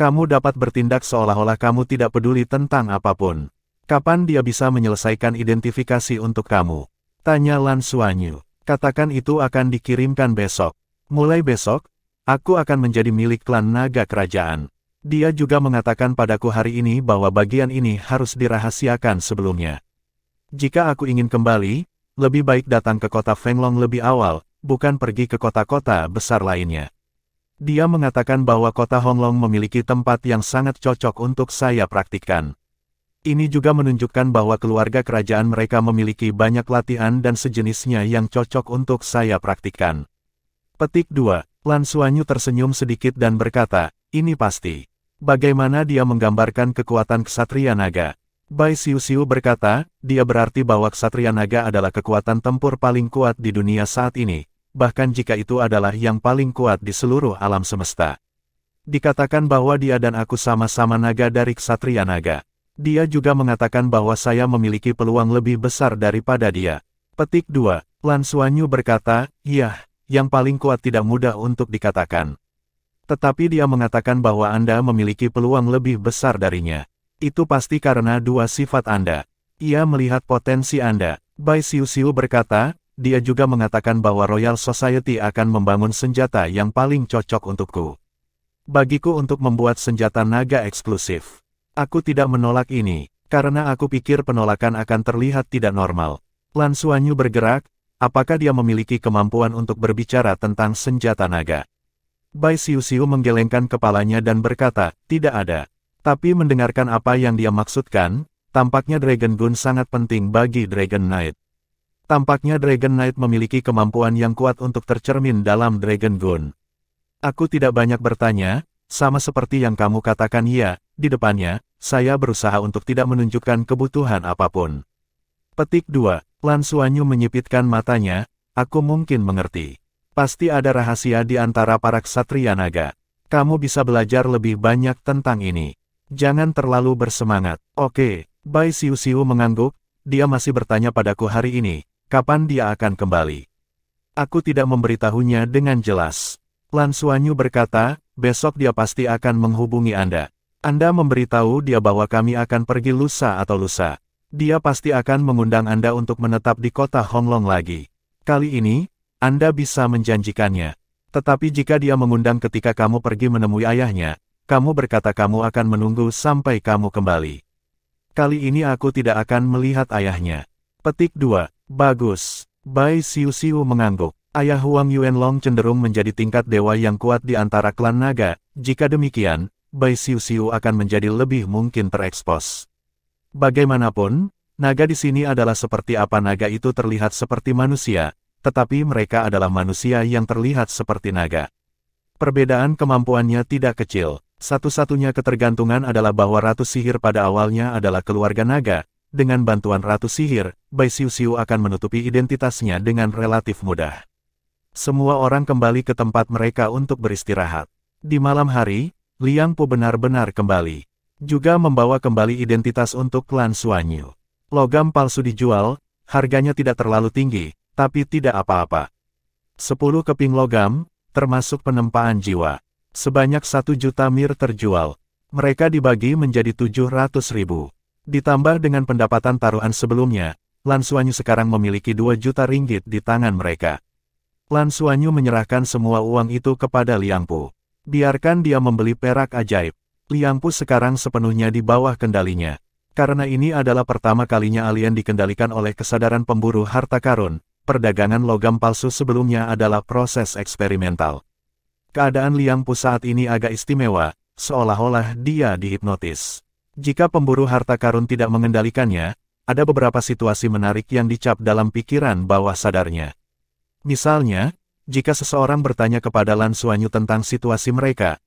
Kamu dapat bertindak seolah-olah kamu tidak peduli tentang apapun. Kapan dia bisa menyelesaikan identifikasi untuk kamu? Tanya Lan Xuanyu. Katakan itu akan dikirimkan besok. Mulai besok, aku akan menjadi milik klan naga kerajaan. Dia juga mengatakan padaku hari ini bahwa bagian ini harus dirahasiakan sebelumnya. Jika aku ingin kembali, lebih baik datang ke kota Fenglong lebih awal, bukan pergi ke kota-kota besar lainnya. Dia mengatakan bahwa kota Honglong memiliki tempat yang sangat cocok untuk saya praktikkan. Ini juga menunjukkan bahwa keluarga kerajaan mereka memiliki banyak latihan dan sejenisnya yang cocok untuk saya praktikkan. Petik 2. Lan Xuanyu tersenyum sedikit dan berkata, ini pasti. Bagaimana dia menggambarkan kekuatan ksatria naga? Bai Xiuxiu berkata, dia berarti bahwa ksatria naga adalah kekuatan tempur paling kuat di dunia saat ini. Bahkan jika itu adalah yang paling kuat di seluruh alam semesta. Dikatakan bahwa dia dan aku sama-sama naga dari ksatria naga. Dia juga mengatakan bahwa saya memiliki peluang lebih besar daripada dia. Petik 2. Lan Xuanyu berkata, "Yah, yang paling kuat tidak mudah untuk dikatakan. Tetapi dia mengatakan bahwa Anda memiliki peluang lebih besar darinya. Itu pasti karena dua sifat Anda. Ia melihat potensi Anda." Bai Xiuxiu berkata, dia juga mengatakan bahwa Royal Society akan membangun senjata yang paling cocok untukku. Bagiku untuk membuat senjata naga eksklusif. Aku tidak menolak ini, karena aku pikir penolakan akan terlihat tidak normal. Lan Xuanyu bergerak, apakah dia memiliki kemampuan untuk berbicara tentang senjata naga? Bai Xiu menggelengkan kepalanya dan berkata, tidak ada. Tapi mendengarkan apa yang dia maksudkan, tampaknya Dragon Gun sangat penting bagi Dragon Knight. Tampaknya Dragon Knight memiliki kemampuan yang kuat untuk tercermin dalam Dragon Gun. Aku tidak banyak bertanya, sama seperti yang kamu katakan ya, di depannya, saya berusaha untuk tidak menunjukkan kebutuhan apapun. Petik 2. Lan Xuanyu menyipitkan matanya, aku mungkin mengerti. Pasti ada rahasia di antara para ksatria naga. Kamu bisa belajar lebih banyak tentang ini. Jangan terlalu bersemangat. Oke, Bai Xiu mengangguk, dia masih bertanya padaku hari ini, kapan dia akan kembali. Aku tidak memberitahunya dengan jelas. Lan Xuanyu berkata, besok dia pasti akan menghubungi Anda. Anda memberitahu dia bahwa kami akan pergi lusa atau lusa. Dia pasti akan mengundang Anda untuk menetap di kota Honglong lagi. Kali ini, Anda bisa menjanjikannya. Tetapi jika dia mengundang ketika kamu pergi menemui ayahnya, kamu berkata kamu akan menunggu sampai kamu kembali. Kali ini aku tidak akan melihat ayahnya. Petik 2. Bagus. Bai Xiu mengangguk. Ayah Huang Yuanlong cenderung menjadi tingkat dewa yang kuat di antara klan naga. Jika demikian, Bai Xiu akan menjadi lebih mungkin terekspos. Bagaimanapun, naga di sini adalah seperti apa naga itu terlihat seperti manusia, tetapi mereka adalah manusia yang terlihat seperti naga. Perbedaan kemampuannya tidak kecil. Satu-satunya ketergantungan adalah bahwa Ratu Sihir pada awalnya adalah keluarga naga. Dengan bantuan Ratu Sihir, Bai Xiu akan menutupi identitasnya dengan relatif mudah. Semua orang kembali ke tempat mereka untuk beristirahat. Di malam hari, Liang Po benar-benar kembali. Juga membawa kembali identitas untuk klan Xuanyu. Logam palsu dijual, harganya tidak terlalu tinggi, tapi tidak apa-apa. 10 keping logam, termasuk penempaan jiwa. Sebanyak 1 juta mir terjual. Mereka dibagi menjadi 700.000. Ditambah dengan pendapatan taruhan sebelumnya, Lan Xuanyu sekarang memiliki 2 juta ringgit di tangan mereka. Lan Xuanyu menyerahkan semua uang itu kepada Liang Po. Biarkan dia membeli perak ajaib. Liang Po sekarang sepenuhnya di bawah kendalinya. Karena ini adalah pertama kalinya alien dikendalikan oleh kesadaran pemburu harta karun, perdagangan logam palsu sebelumnya adalah proses eksperimental. Keadaan Liang Po saat ini agak istimewa, seolah-olah dia dihipnotis. Jika pemburu harta karun tidak mengendalikannya, ada beberapa situasi menarik yang dicap dalam pikiran bawah sadarnya. Misalnya, jika seseorang bertanya kepada Lan Xuanyu tentang situasi mereka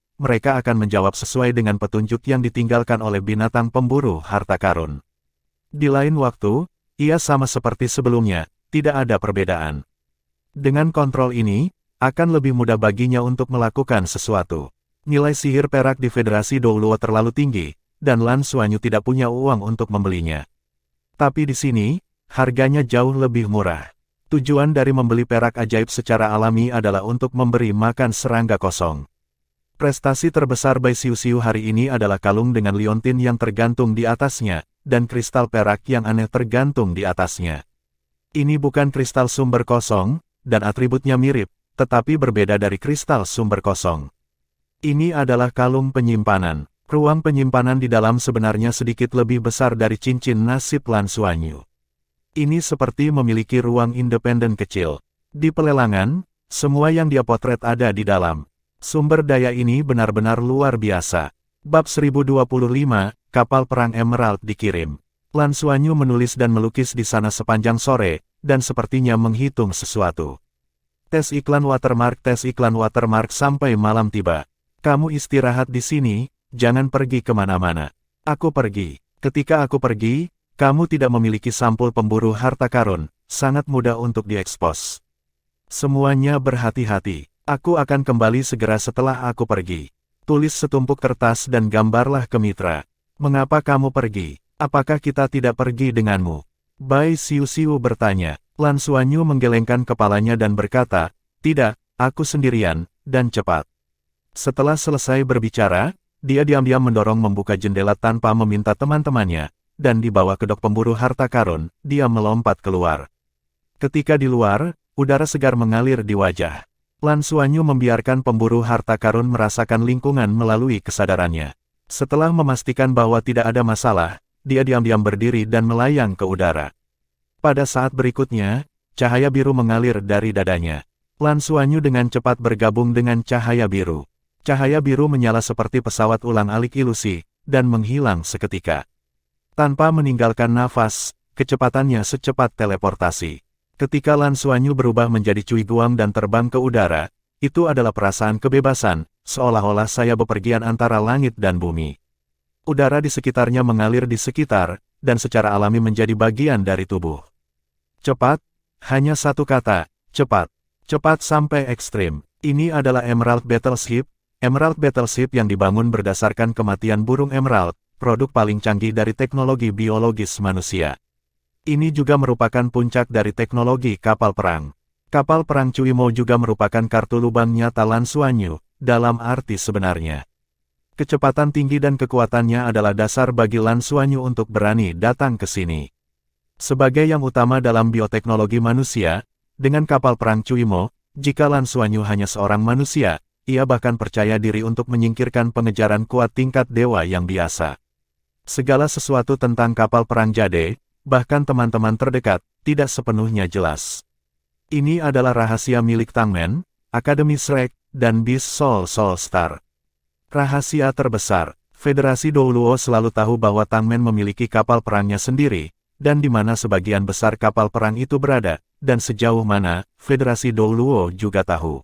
akan menjawab sesuai dengan petunjuk yang ditinggalkan oleh binatang pemburu harta karun. Di lain waktu, ia sama seperti sebelumnya, tidak ada perbedaan. Dengan kontrol ini, akan lebih mudah baginya untuk melakukan sesuatu. Nilai sihir perak di Federasi Douluo terlalu tinggi, dan Lan Xuanyu tidak punya uang untuk membelinya. Tapi di sini, harganya jauh lebih murah. Tujuan dari membeli perak ajaib secara alami adalah untuk memberi makan serangga kosong. Prestasi terbesar Bai Xiu hari ini adalah kalung dengan liontin yang tergantung di atasnya, dan kristal perak yang aneh tergantung di atasnya. Ini bukan kristal sumber kosong, dan atributnya mirip, tetapi berbeda dari kristal sumber kosong. Ini adalah kalung penyimpanan. Ruang penyimpanan di dalam sebenarnya sedikit lebih besar dari cincin nasib Lan Xuanyu. Ini seperti memiliki ruang independen kecil. Di pelelangan, semua yang dia potret ada di dalam. Sumber daya ini benar-benar luar biasa. Bab 1025, kapal perang Emerald dikirim. Lan Xuanyu menulis dan melukis di sana sepanjang sore, dan sepertinya menghitung sesuatu. Tes iklan watermark sampai malam tiba. Kamu istirahat di sini, jangan pergi kemana-mana. Aku pergi. Ketika aku pergi, kamu tidak memiliki sampul pemburu harta karun, sangat mudah untuk diekspos. Semuanya berhati-hati. Aku akan kembali segera setelah aku pergi. Tulis setumpuk kertas dan gambarlah ke mitra. Mengapa kamu pergi? Apakah kita tidak pergi denganmu? Bai Xiu bertanya. Lan Xuanyu menggelengkan kepalanya dan berkata, tidak, aku sendirian, dan cepat. Setelah selesai berbicara, dia diam-diam mendorong membuka jendela tanpa meminta teman-temannya, dan dibawa ke dok pemburu harta karun, dia melompat keluar. Ketika di luar, udara segar mengalir di wajah. Lan Xuanyu membiarkan pemburu harta karun merasakan lingkungan melalui kesadarannya. Setelah memastikan bahwa tidak ada masalah, dia diam-diam berdiri dan melayang ke udara. Pada saat berikutnya, cahaya biru mengalir dari dadanya. Lan Xuanyu dengan cepat bergabung dengan cahaya biru. Cahaya biru menyala seperti pesawat ulang-alik ilusi, dan menghilang seketika. Tanpa meninggalkan nafas, kecepatannya secepat teleportasi. Ketika Lan Xuanyu berubah menjadi Cui Guang dan terbang ke udara, itu adalah perasaan kebebasan, seolah-olah saya bepergian antara langit dan bumi. Udara di sekitarnya mengalir di sekitar, dan secara alami menjadi bagian dari tubuh. Cepat, hanya satu kata, cepat. Cepat sampai ekstrim. Ini adalah Emerald Battleship. Emerald Battleship yang dibangun berdasarkan kematian burung emerald, produk paling canggih dari teknologi biologis manusia. Ini juga merupakan puncak dari teknologi kapal perang. Kapal perang Cui Mo juga merupakan kartu lubang nyata Lan Xuanyu, dalam arti sebenarnya. Kecepatan tinggi dan kekuatannya adalah dasar bagi Lan Xuanyu untuk berani datang ke sini. Sebagai yang utama dalam bioteknologi manusia, dengan kapal perang Cui Mo, jika Lan Xuanyu hanya seorang manusia, ia bahkan percaya diri untuk menyingkirkan pengejaran kuat tingkat dewa yang biasa. Segala sesuatu tentang kapal perang Jade, bahkan teman-teman terdekat, tidak sepenuhnya jelas. Ini adalah rahasia milik Tangmen, Akademi Shrek, dan Beast Soul Star. Rahasia terbesar, Federasi Douluo selalu tahu bahwa Tangmen memiliki kapal perangnya sendiri, dan di mana sebagian besar kapal perang itu berada, dan sejauh mana, Federasi Douluo juga tahu.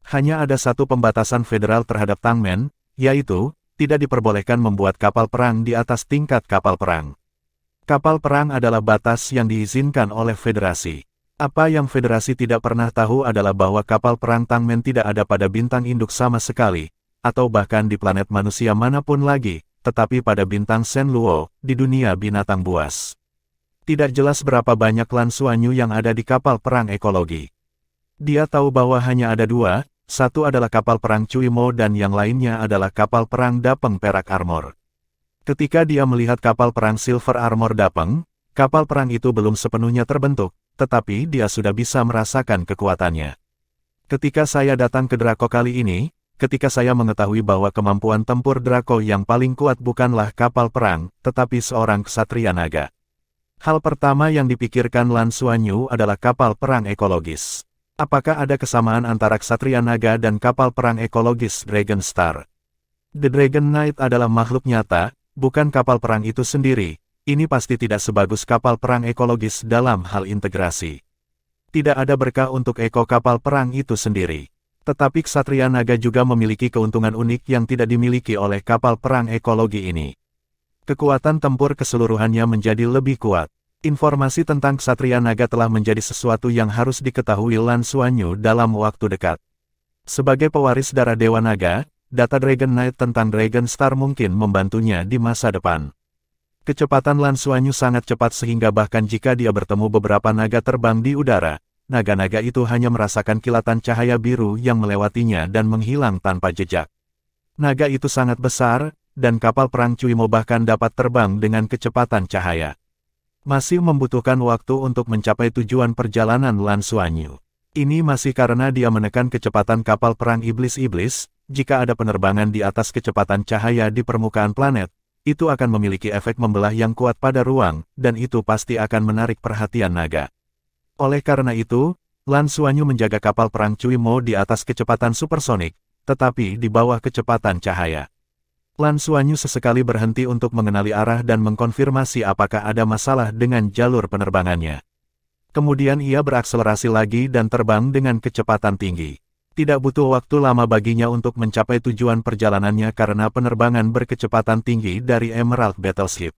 Hanya ada satu pembatasan federal terhadap Tangmen, yaitu, tidak diperbolehkan membuat kapal perang di atas tingkat kapal perang. Kapal perang adalah batas yang diizinkan oleh Federasi. Apa yang Federasi tidak pernah tahu adalah bahwa kapal perang Tangmen tidak ada pada bintang induk sama sekali, atau bahkan di planet manusia manapun lagi, tetapi pada bintang Shenluo, di dunia binatang buas. Tidak jelas berapa banyak Lan Xuanyu yang ada di kapal perang ekologi. Dia tahu bahwa hanya ada dua, satu adalah kapal perang Cui Mo dan yang lainnya adalah kapal perang Dapeng Perak Armor. Ketika dia melihat kapal perang Silver Armor Dapeng, kapal perang itu belum sepenuhnya terbentuk, tetapi dia sudah bisa merasakan kekuatannya. Ketika saya datang ke Draco kali ini, ketika saya mengetahui bahwa kemampuan tempur Draco yang paling kuat bukanlah kapal perang, tetapi seorang ksatria naga. Hal pertama yang dipikirkan Lan Xuanyu adalah kapal perang ekologis. Apakah ada kesamaan antara ksatria naga dan kapal perang ekologis Dragon Star? The Dragon Knight adalah makhluk nyata, bukan kapal perang itu sendiri. Ini pasti tidak sebagus kapal perang ekologis dalam hal integrasi. Tidak ada berkah untuk eko kapal perang itu sendiri. Tetapi ksatria naga juga memiliki keuntungan unik yang tidak dimiliki oleh kapal perang ekologi ini. Kekuatan tempur keseluruhannya menjadi lebih kuat. Informasi tentang ksatria naga telah menjadi sesuatu yang harus diketahui Lan Xuanyu dalam waktu dekat. Sebagai pewaris darah Dewa Naga, data Dragon Knight tentang Dragon Star mungkin membantunya di masa depan. Kecepatan Lan Xuanyu sangat cepat sehingga bahkan jika dia bertemu beberapa naga terbang di udara, naga-naga itu hanya merasakan kilatan cahaya biru yang melewatinya dan menghilang tanpa jejak. Naga itu sangat besar, dan kapal perang Cui Mo bahkan dapat terbang dengan kecepatan cahaya. Masih membutuhkan waktu untuk mencapai tujuan perjalanan Lan Xuanyu. Ini masih karena dia menekan kecepatan kapal perang iblis-iblis. Jika ada penerbangan di atas kecepatan cahaya di permukaan planet, itu akan memiliki efek membelah yang kuat pada ruang, dan itu pasti akan menarik perhatian naga. Oleh karena itu, Lan Xuanyu menjaga kapal perang Cui Mo di atas kecepatan supersonik, tetapi di bawah kecepatan cahaya. Lan Xuanyu sesekali berhenti untuk mengenali arah dan mengkonfirmasi apakah ada masalah dengan jalur penerbangannya. Kemudian ia berakselerasi lagi dan terbang dengan kecepatan tinggi. Tidak butuh waktu lama baginya untuk mencapai tujuan perjalanannya karena penerbangan berkecepatan tinggi dari Emerald Battleship.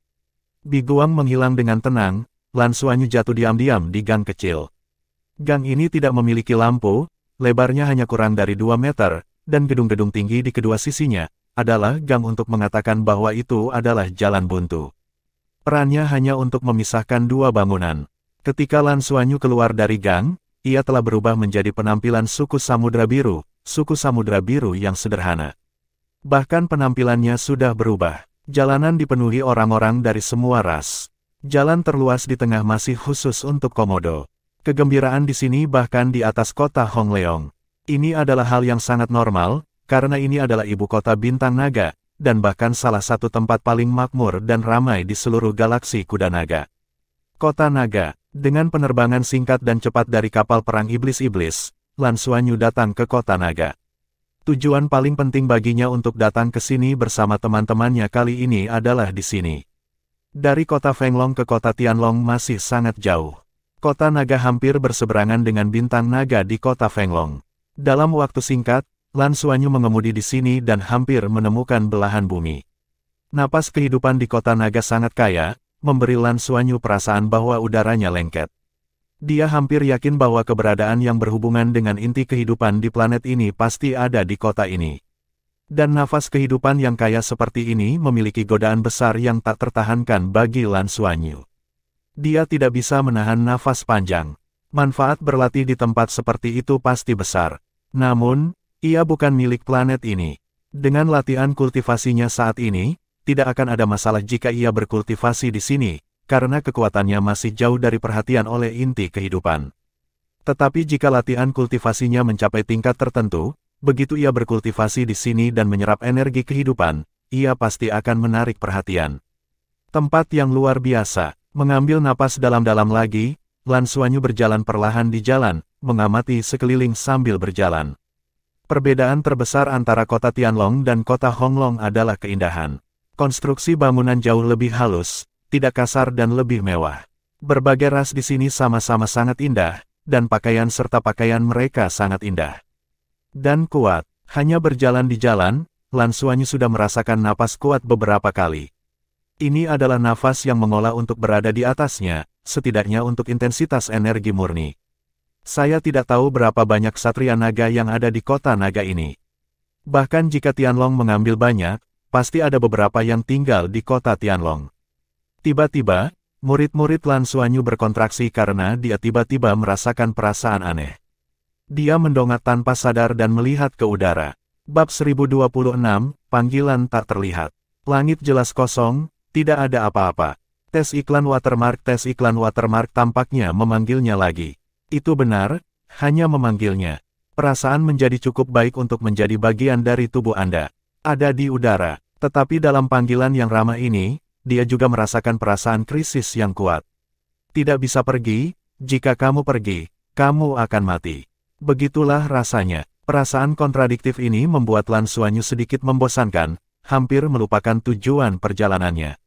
Biguang menghilang dengan tenang, Lan Xuanyu jatuh diam-diam di gang kecil. Gang ini tidak memiliki lampu, lebarnya hanya kurang dari 2 meter, dan gedung-gedung tinggi di kedua sisinya adalah gang untuk mengatakan bahwa itu adalah jalan buntu. Perannya hanya untuk memisahkan dua bangunan. Ketika Lan Xuanyu keluar dari gang, ia telah berubah menjadi penampilan suku Samudra Biru yang sederhana. Bahkan penampilannya sudah berubah. Jalanan dipenuhi orang-orang dari semua ras. Jalan terluas di tengah masih khusus untuk komodo. Kegembiraan di sini bahkan di atas kota Hongleong. Ini adalah hal yang sangat normal, karena ini adalah ibu kota bintang naga, dan bahkan salah satu tempat paling makmur dan ramai di seluruh galaksi kuda naga. Kota Naga, dengan penerbangan singkat dan cepat dari kapal perang iblis-iblis, Lan Xuanyu datang ke kota naga. Tujuan paling penting baginya untuk datang ke sini bersama teman-temannya kali ini adalah di sini. Dari kota Fenglong ke kota Tianlong masih sangat jauh. Kota naga hampir berseberangan dengan bintang naga di kota Fenglong. Dalam waktu singkat, Lan Xuanyu mengemudi di sini dan hampir menemukan belahan bumi. Napas kehidupan di kota naga sangat kaya, memberi Lan Xuanyu perasaan bahwa udaranya lengket. Dia hampir yakin bahwa keberadaan yang berhubungan dengan inti kehidupan di planet ini pasti ada di kota ini. Dan nafas kehidupan yang kaya seperti ini memiliki godaan besar yang tak tertahankan bagi Lan Xuanyu. Dia tidak bisa menahan nafas panjang. Manfaat berlatih di tempat seperti itu pasti besar. Namun, ia bukan milik planet ini. Dengan latihan kultivasinya saat ini, tidak akan ada masalah jika ia berkultivasi di sini, karena kekuatannya masih jauh dari perhatian oleh inti kehidupan. Tetapi jika latihan kultivasinya mencapai tingkat tertentu, begitu ia berkultivasi di sini dan menyerap energi kehidupan, ia pasti akan menarik perhatian. Tempat yang luar biasa. Mengambil napas dalam-dalam lagi, Lan Xuanyu berjalan perlahan di jalan, mengamati sekeliling sambil berjalan. Perbedaan terbesar antara kota Tianlong dan kota Honglong adalah keindahan. Konstruksi bangunan jauh lebih halus, tidak kasar dan lebih mewah. Berbagai ras di sini sama-sama sangat indah, dan pakaian serta pakaian mereka sangat indah. Dan kuat, hanya berjalan di jalan, Lan Xuanyu sudah merasakan napas kuat beberapa kali. Ini adalah nafas yang mengolah untuk berada di atasnya, setidaknya untuk intensitas energi murni. Saya tidak tahu berapa banyak Ksatria Naga yang ada di kota naga ini. Bahkan jika Tianlong mengambil banyak, pasti ada beberapa yang tinggal di kota Tianlong. Tiba-tiba, murid-murid Lan Xuanyu berkontraksi karena dia tiba-tiba merasakan perasaan aneh. Dia mendongak tanpa sadar dan melihat ke udara. Bab 1026, panggilan tak terlihat. Langit jelas kosong, tidak ada apa-apa. Tes iklan watermark tampaknya memanggilnya lagi. Itu benar, hanya memanggilnya. Perasaan menjadi cukup baik untuk menjadi bagian dari tubuh Anda. Ada di udara, tetapi dalam panggilan yang ramah ini, dia juga merasakan perasaan krisis yang kuat. Tidak bisa pergi, jika kamu pergi, kamu akan mati. Begitulah rasanya. Perasaan kontradiktif ini membuat Lan Xuanyu sedikit membosankan, hampir melupakan tujuan perjalanannya.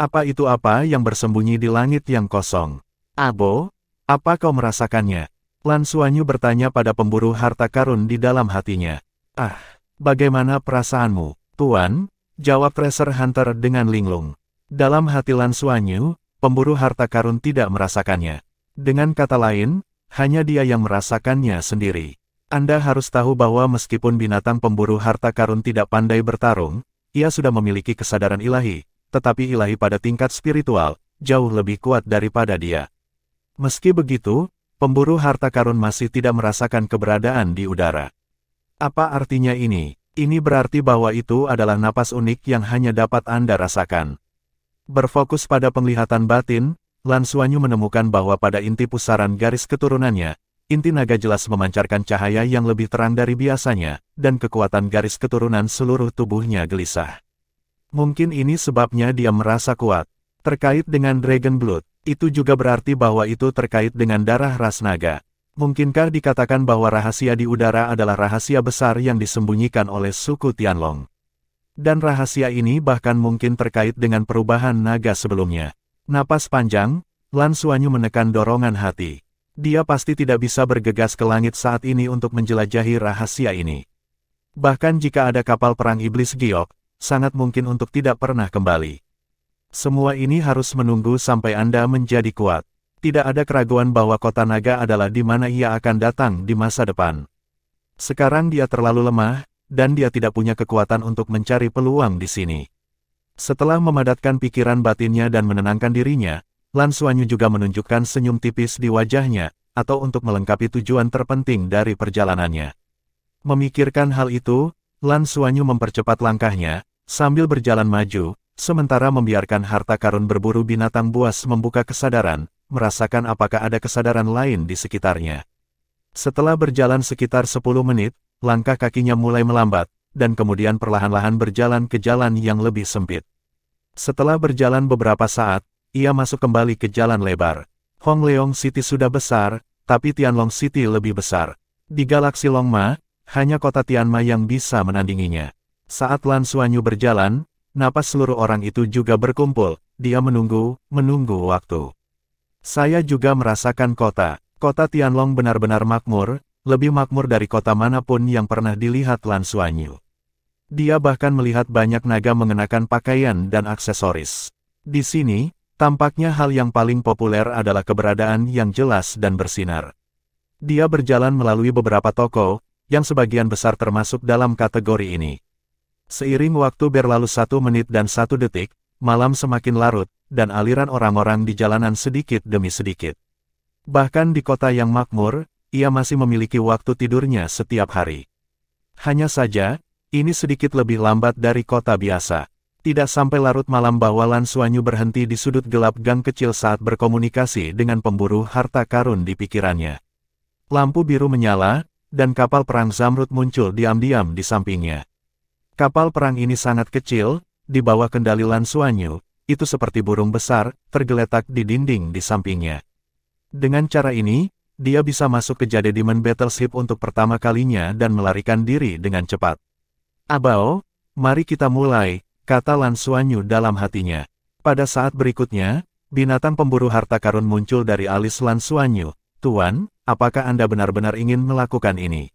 Apa itu apa yang bersembunyi di langit yang kosong? Abo, apa kau merasakannya? Lan Xuanyu bertanya pada pemburu harta karun di dalam hatinya. Ah, bagaimana perasaanmu, Tuan? Jawab Treasure Hunter dengan linglung. Dalam hati Lan Xuanyu, pemburu harta karun tidak merasakannya. Dengan kata lain, hanya dia yang merasakannya sendiri. Anda harus tahu bahwa meskipun binatang pemburu harta karun tidak pandai bertarung, ia sudah memiliki kesadaran ilahi, tetapi ilahi pada tingkat spiritual, jauh lebih kuat daripada dia. Meski begitu, pemburu harta karun masih tidak merasakan keberadaan di udara. Apa artinya ini? Ini berarti bahwa itu adalah napas unik yang hanya dapat Anda rasakan. Berfokus pada penglihatan batin, Lan Xuanyu menemukan bahwa pada inti pusaran garis keturunannya, inti naga jelas memancarkan cahaya yang lebih terang dari biasanya, dan kekuatan garis keturunan seluruh tubuhnya gelisah. Mungkin ini sebabnya dia merasa kuat. Terkait dengan Dragon Blood, itu juga berarti bahwa itu terkait dengan darah ras naga. Mungkinkah dikatakan bahwa rahasia di udara adalah rahasia besar yang disembunyikan oleh suku Tianlong? Dan rahasia ini bahkan mungkin terkait dengan perubahan naga sebelumnya. Napas panjang, Lan Xuanyu menekan dorongan hati. Dia pasti tidak bisa bergegas ke langit saat ini untuk menjelajahi rahasia ini. Bahkan jika ada kapal perang iblis giok, sangat mungkin untuk tidak pernah kembali. Semua ini harus menunggu sampai Anda menjadi kuat. Tidak ada keraguan bahwa kota naga adalah di mana ia akan datang di masa depan. Sekarang dia terlalu lemah, dan dia tidak punya kekuatan untuk mencari peluang di sini. Setelah memadatkan pikiran batinnya dan menenangkan dirinya, Lan Xuanyu juga menunjukkan senyum tipis di wajahnya, atau untuk melengkapi tujuan terpenting dari perjalanannya. Memikirkan hal itu, Lan Xuanyu mempercepat langkahnya, sambil berjalan maju, sementara membiarkan harta karun berburu binatang buas membuka kesadaran, merasakan apakah ada kesadaran lain di sekitarnya. Setelah berjalan sekitar 10 menit, langkah kakinya mulai melambat, dan kemudian perlahan-lahan berjalan ke jalan yang lebih sempit. Setelah berjalan beberapa saat, ia masuk kembali ke jalan lebar. Hongleong City sudah besar, tapi Tianlong City lebih besar. Di galaksi Longma, hanya kota Tianma yang bisa menandinginya. Saat Lan Xuanyu berjalan, napas seluruh orang itu juga berkumpul, dia menunggu waktu. Saya juga merasakan kota Tianlong benar-benar makmur, lebih makmur dari kota manapun yang pernah dilihat Lan Xuanyu. Dia bahkan melihat banyak naga mengenakan pakaian dan aksesoris. Di sini, tampaknya hal yang paling populer adalah keberadaan yang jelas dan bersinar. Dia berjalan melalui beberapa toko, yang sebagian besar termasuk dalam kategori ini. Seiring waktu berlalu 1 menit dan 1 detik, malam semakin larut, dan aliran orang-orang di jalanan sedikit demi sedikit. Bahkan di kota yang makmur, ia masih memiliki waktu tidurnya setiap hari. Hanya saja, ini sedikit lebih lambat dari kota biasa. Tidak sampai larut malam bahwa Lan Xuanyu berhenti di sudut gelap gang kecil saat berkomunikasi dengan pemburu harta karun di pikirannya. Lampu biru menyala, dan kapal perang Zamrud muncul diam-diam di sampingnya. Kapal perang ini sangat kecil, di bawah kendali Lan Xuanyu, itu seperti burung besar, tergeletak di dinding di sampingnya. Dengan cara ini, dia bisa masuk ke Jade Demon Battleship untuk pertama kalinya dan melarikan diri dengan cepat. "Abao, mari kita mulai," kata Lan Xuanyu dalam hatinya. Pada saat berikutnya, binatang pemburu harta karun muncul dari alis Lan Xuanyu. "Tuan, apakah Anda benar-benar ingin melakukan ini?"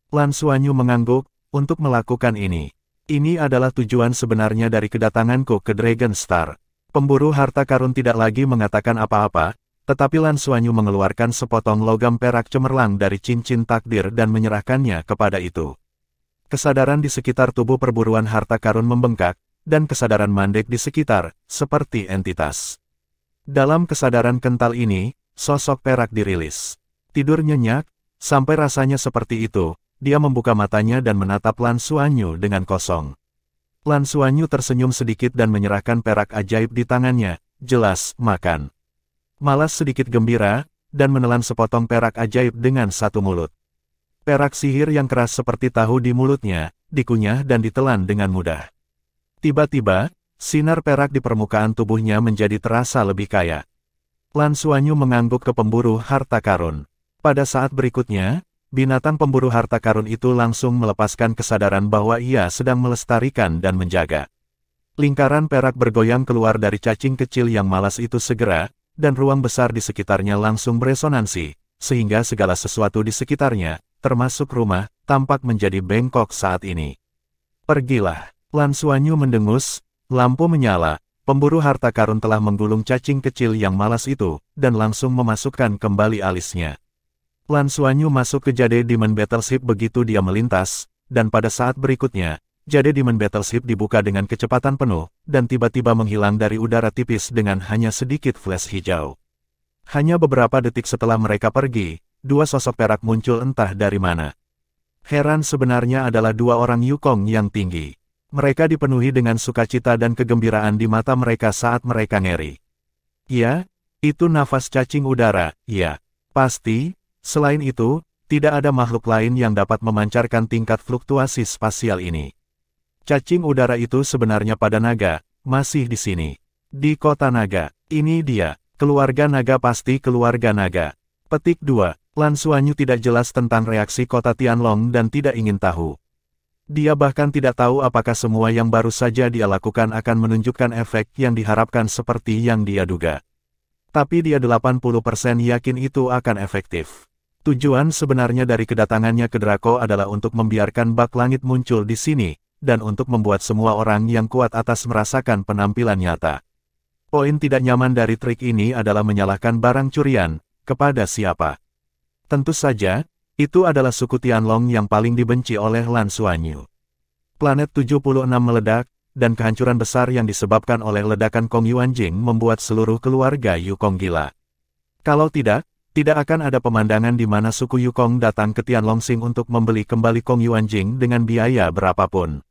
Lan Xuanyu mengangguk, "Untuk melakukan ini. Ini adalah tujuan sebenarnya dari kedatanganku ke Dragon Star." Pemburu harta karun tidak lagi mengatakan apa-apa, tetapi Lan Xuanyu mengeluarkan sepotong logam perak cemerlang dari cincin takdir dan menyerahkannya kepada itu. Kesadaran di sekitar tubuh perburuan harta karun membengkak, dan kesadaran mandek di sekitar, seperti entitas. Dalam kesadaran kental ini, sosok perak dirilis. Tidur nyenyak, sampai rasanya seperti itu, dia membuka matanya dan menatap Lan Xuanyu dengan kosong. Lan Xuanyu tersenyum sedikit dan menyerahkan perak ajaib di tangannya, jelas, makan. Malas sedikit gembira, dan menelan sepotong perak ajaib dengan satu mulut. Perak sihir yang keras seperti tahu di mulutnya, dikunyah dan ditelan dengan mudah. Tiba-tiba, sinar perak di permukaan tubuhnya menjadi terasa lebih kaya. Lan Xuanyu mengangguk ke pemburu harta karun. Pada saat berikutnya, binatang pemburu harta karun itu langsung melepaskan kesadaran bahwa ia sedang melestarikan dan menjaga. Lingkaran perak bergoyang keluar dari cacing kecil yang malas itu segera, dan ruang besar di sekitarnya langsung beresonansi, sehingga segala sesuatu di sekitarnya, termasuk rumah, tampak menjadi bengkok saat ini. "Pergilah." Lan Xuanyu mendengus, lampu menyala, pemburu harta karun telah menggulung cacing kecil yang malas itu, dan langsung memasukkan kembali alisnya. Lan Xuanyu masuk ke Jade Demon Battleship begitu dia melintas, dan pada saat berikutnya, Jade Demon Battleship dibuka dengan kecepatan penuh, dan tiba-tiba menghilang dari udara tipis dengan hanya sedikit flash hijau. Hanya beberapa detik setelah mereka pergi, dua sosok perak muncul entah dari mana. Heran sebenarnya adalah dua orang Yukong yang tinggi. Mereka dipenuhi dengan sukacita dan kegembiraan di mata mereka saat mereka ngeri. "Ya, itu nafas cacing udara, ya. Pasti, selain itu, tidak ada makhluk lain yang dapat memancarkan tingkat fluktuasi spasial ini. Cacing udara itu sebenarnya pada naga, masih di sini. Di kota naga, ini dia, keluarga naga pasti keluarga naga." Petik 2. Lan Xuanyu tidak jelas tentang reaksi kota Tianlong dan tidak ingin tahu. Dia bahkan tidak tahu apakah semua yang baru saja dia lakukan akan menunjukkan efek yang diharapkan seperti yang dia duga. Tapi dia 80% yakin itu akan efektif. Tujuan sebenarnya dari kedatangannya ke Draco adalah untuk membiarkan bak langit muncul di sini, dan untuk membuat semua orang yang kuat atas merasakan penampilan nyata. Poin tidak nyaman dari trik ini adalah menyalahkan barang curian, kepada siapa. Tentu saja, itu adalah suku Tianlong yang paling dibenci oleh Lan Xuanyu. Planet 76 meledak, dan kehancuran besar yang disebabkan oleh ledakan Kong Yuanjing membuat seluruh keluarga Yukong gila. Kalau tidak akan ada pemandangan di mana suku Yukong datang ke Tianlongsing untuk membeli kembali Kong Yuanjing dengan biaya berapapun.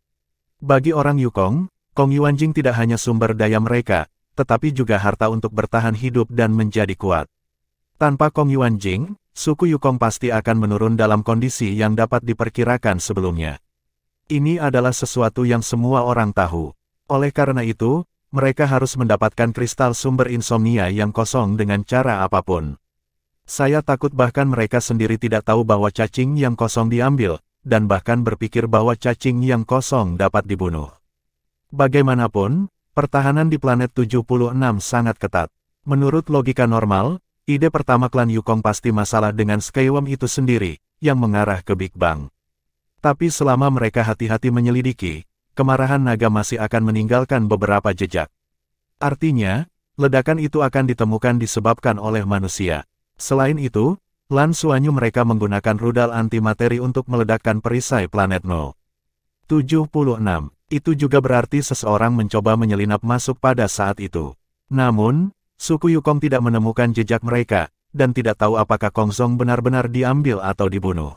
Bagi orang Yukong, Kong Yuanjing tidak hanya sumber daya mereka, tetapi juga harta untuk bertahan hidup dan menjadi kuat. Tanpa Kong Yuanjing, suku Yukong pasti akan menurun dalam kondisi yang dapat diperkirakan sebelumnya. Ini adalah sesuatu yang semua orang tahu. Oleh karena itu, mereka harus mendapatkan kristal sumber insomnia yang kosong dengan cara apapun. Saya takut bahkan mereka sendiri tidak tahu bahwa cacing yang kosong diambil, dan bahkan berpikir bahwa cacing yang kosong dapat dibunuh. Bagaimanapun, pertahanan di planet 76 sangat ketat. Menurut logika normal, ide pertama klan Yukong pasti masalah dengan Skyworm itu sendiri, yang mengarah ke Big Bang. Tapi selama mereka hati-hati menyelidiki, kemarahan naga masih akan meninggalkan beberapa jejak. Artinya, ledakan itu akan ditemukan disebabkan oleh manusia. Selain itu, Lan Xuanyu mereka menggunakan rudal antimateri untuk meledakkan perisai planet No. 76. Itu juga berarti seseorang mencoba menyelinap masuk pada saat itu. Namun, suku Yukong tidak menemukan jejak mereka, dan tidak tahu apakah Kong Zhong benar-benar diambil atau dibunuh.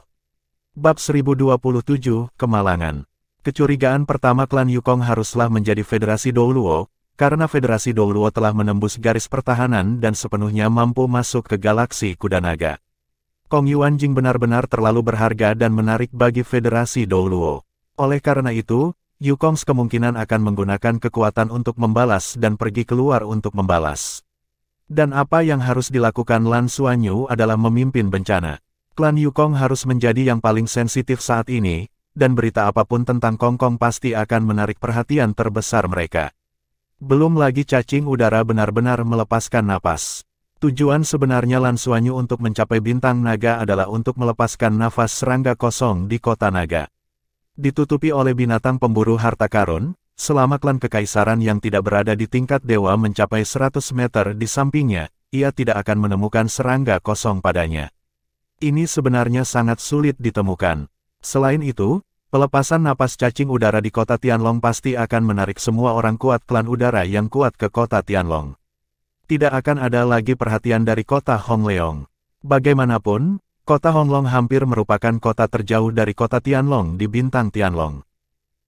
Bab 1027, Kemalangan. Kecurigaan pertama klan Yukong haruslah menjadi Federasi Douluo, karena Federasi Douluo telah menembus garis pertahanan dan sepenuhnya mampu masuk ke galaksi kuda naga. Kong Yuanjing benar-benar terlalu berharga dan menarik bagi Federasi Douluo. Oleh karena itu, Yukong kemungkinan akan menggunakan kekuatan untuk membalas dan pergi keluar untuk membalas. Dan apa yang harus dilakukan Lan Xuanyu adalah memimpin bencana. Klan Yukong harus menjadi yang paling sensitif saat ini, dan berita apapun tentang Kong Kong pasti akan menarik perhatian terbesar mereka. Belum lagi cacing udara benar-benar melepaskan napas. Tujuan sebenarnya Lan Xuanyu untuk mencapai bintang naga adalah untuk melepaskan nafas serangga kosong di kota naga. Ditutupi oleh binatang pemburu harta karun, selama klan kekaisaran yang tidak berada di tingkat dewa mencapai 100 meter di sampingnya, ia tidak akan menemukan serangga kosong padanya. Ini sebenarnya sangat sulit ditemukan. Selain itu, pelepasan napas cacing udara di kota Tianlong pasti akan menarik semua orang kuat klan udara yang kuat ke kota Tianlong. Tidak akan ada lagi perhatian dari kota Hongleong. Bagaimanapun, kota Honglong hampir merupakan kota terjauh dari kota Tianlong di bintang Tianlong.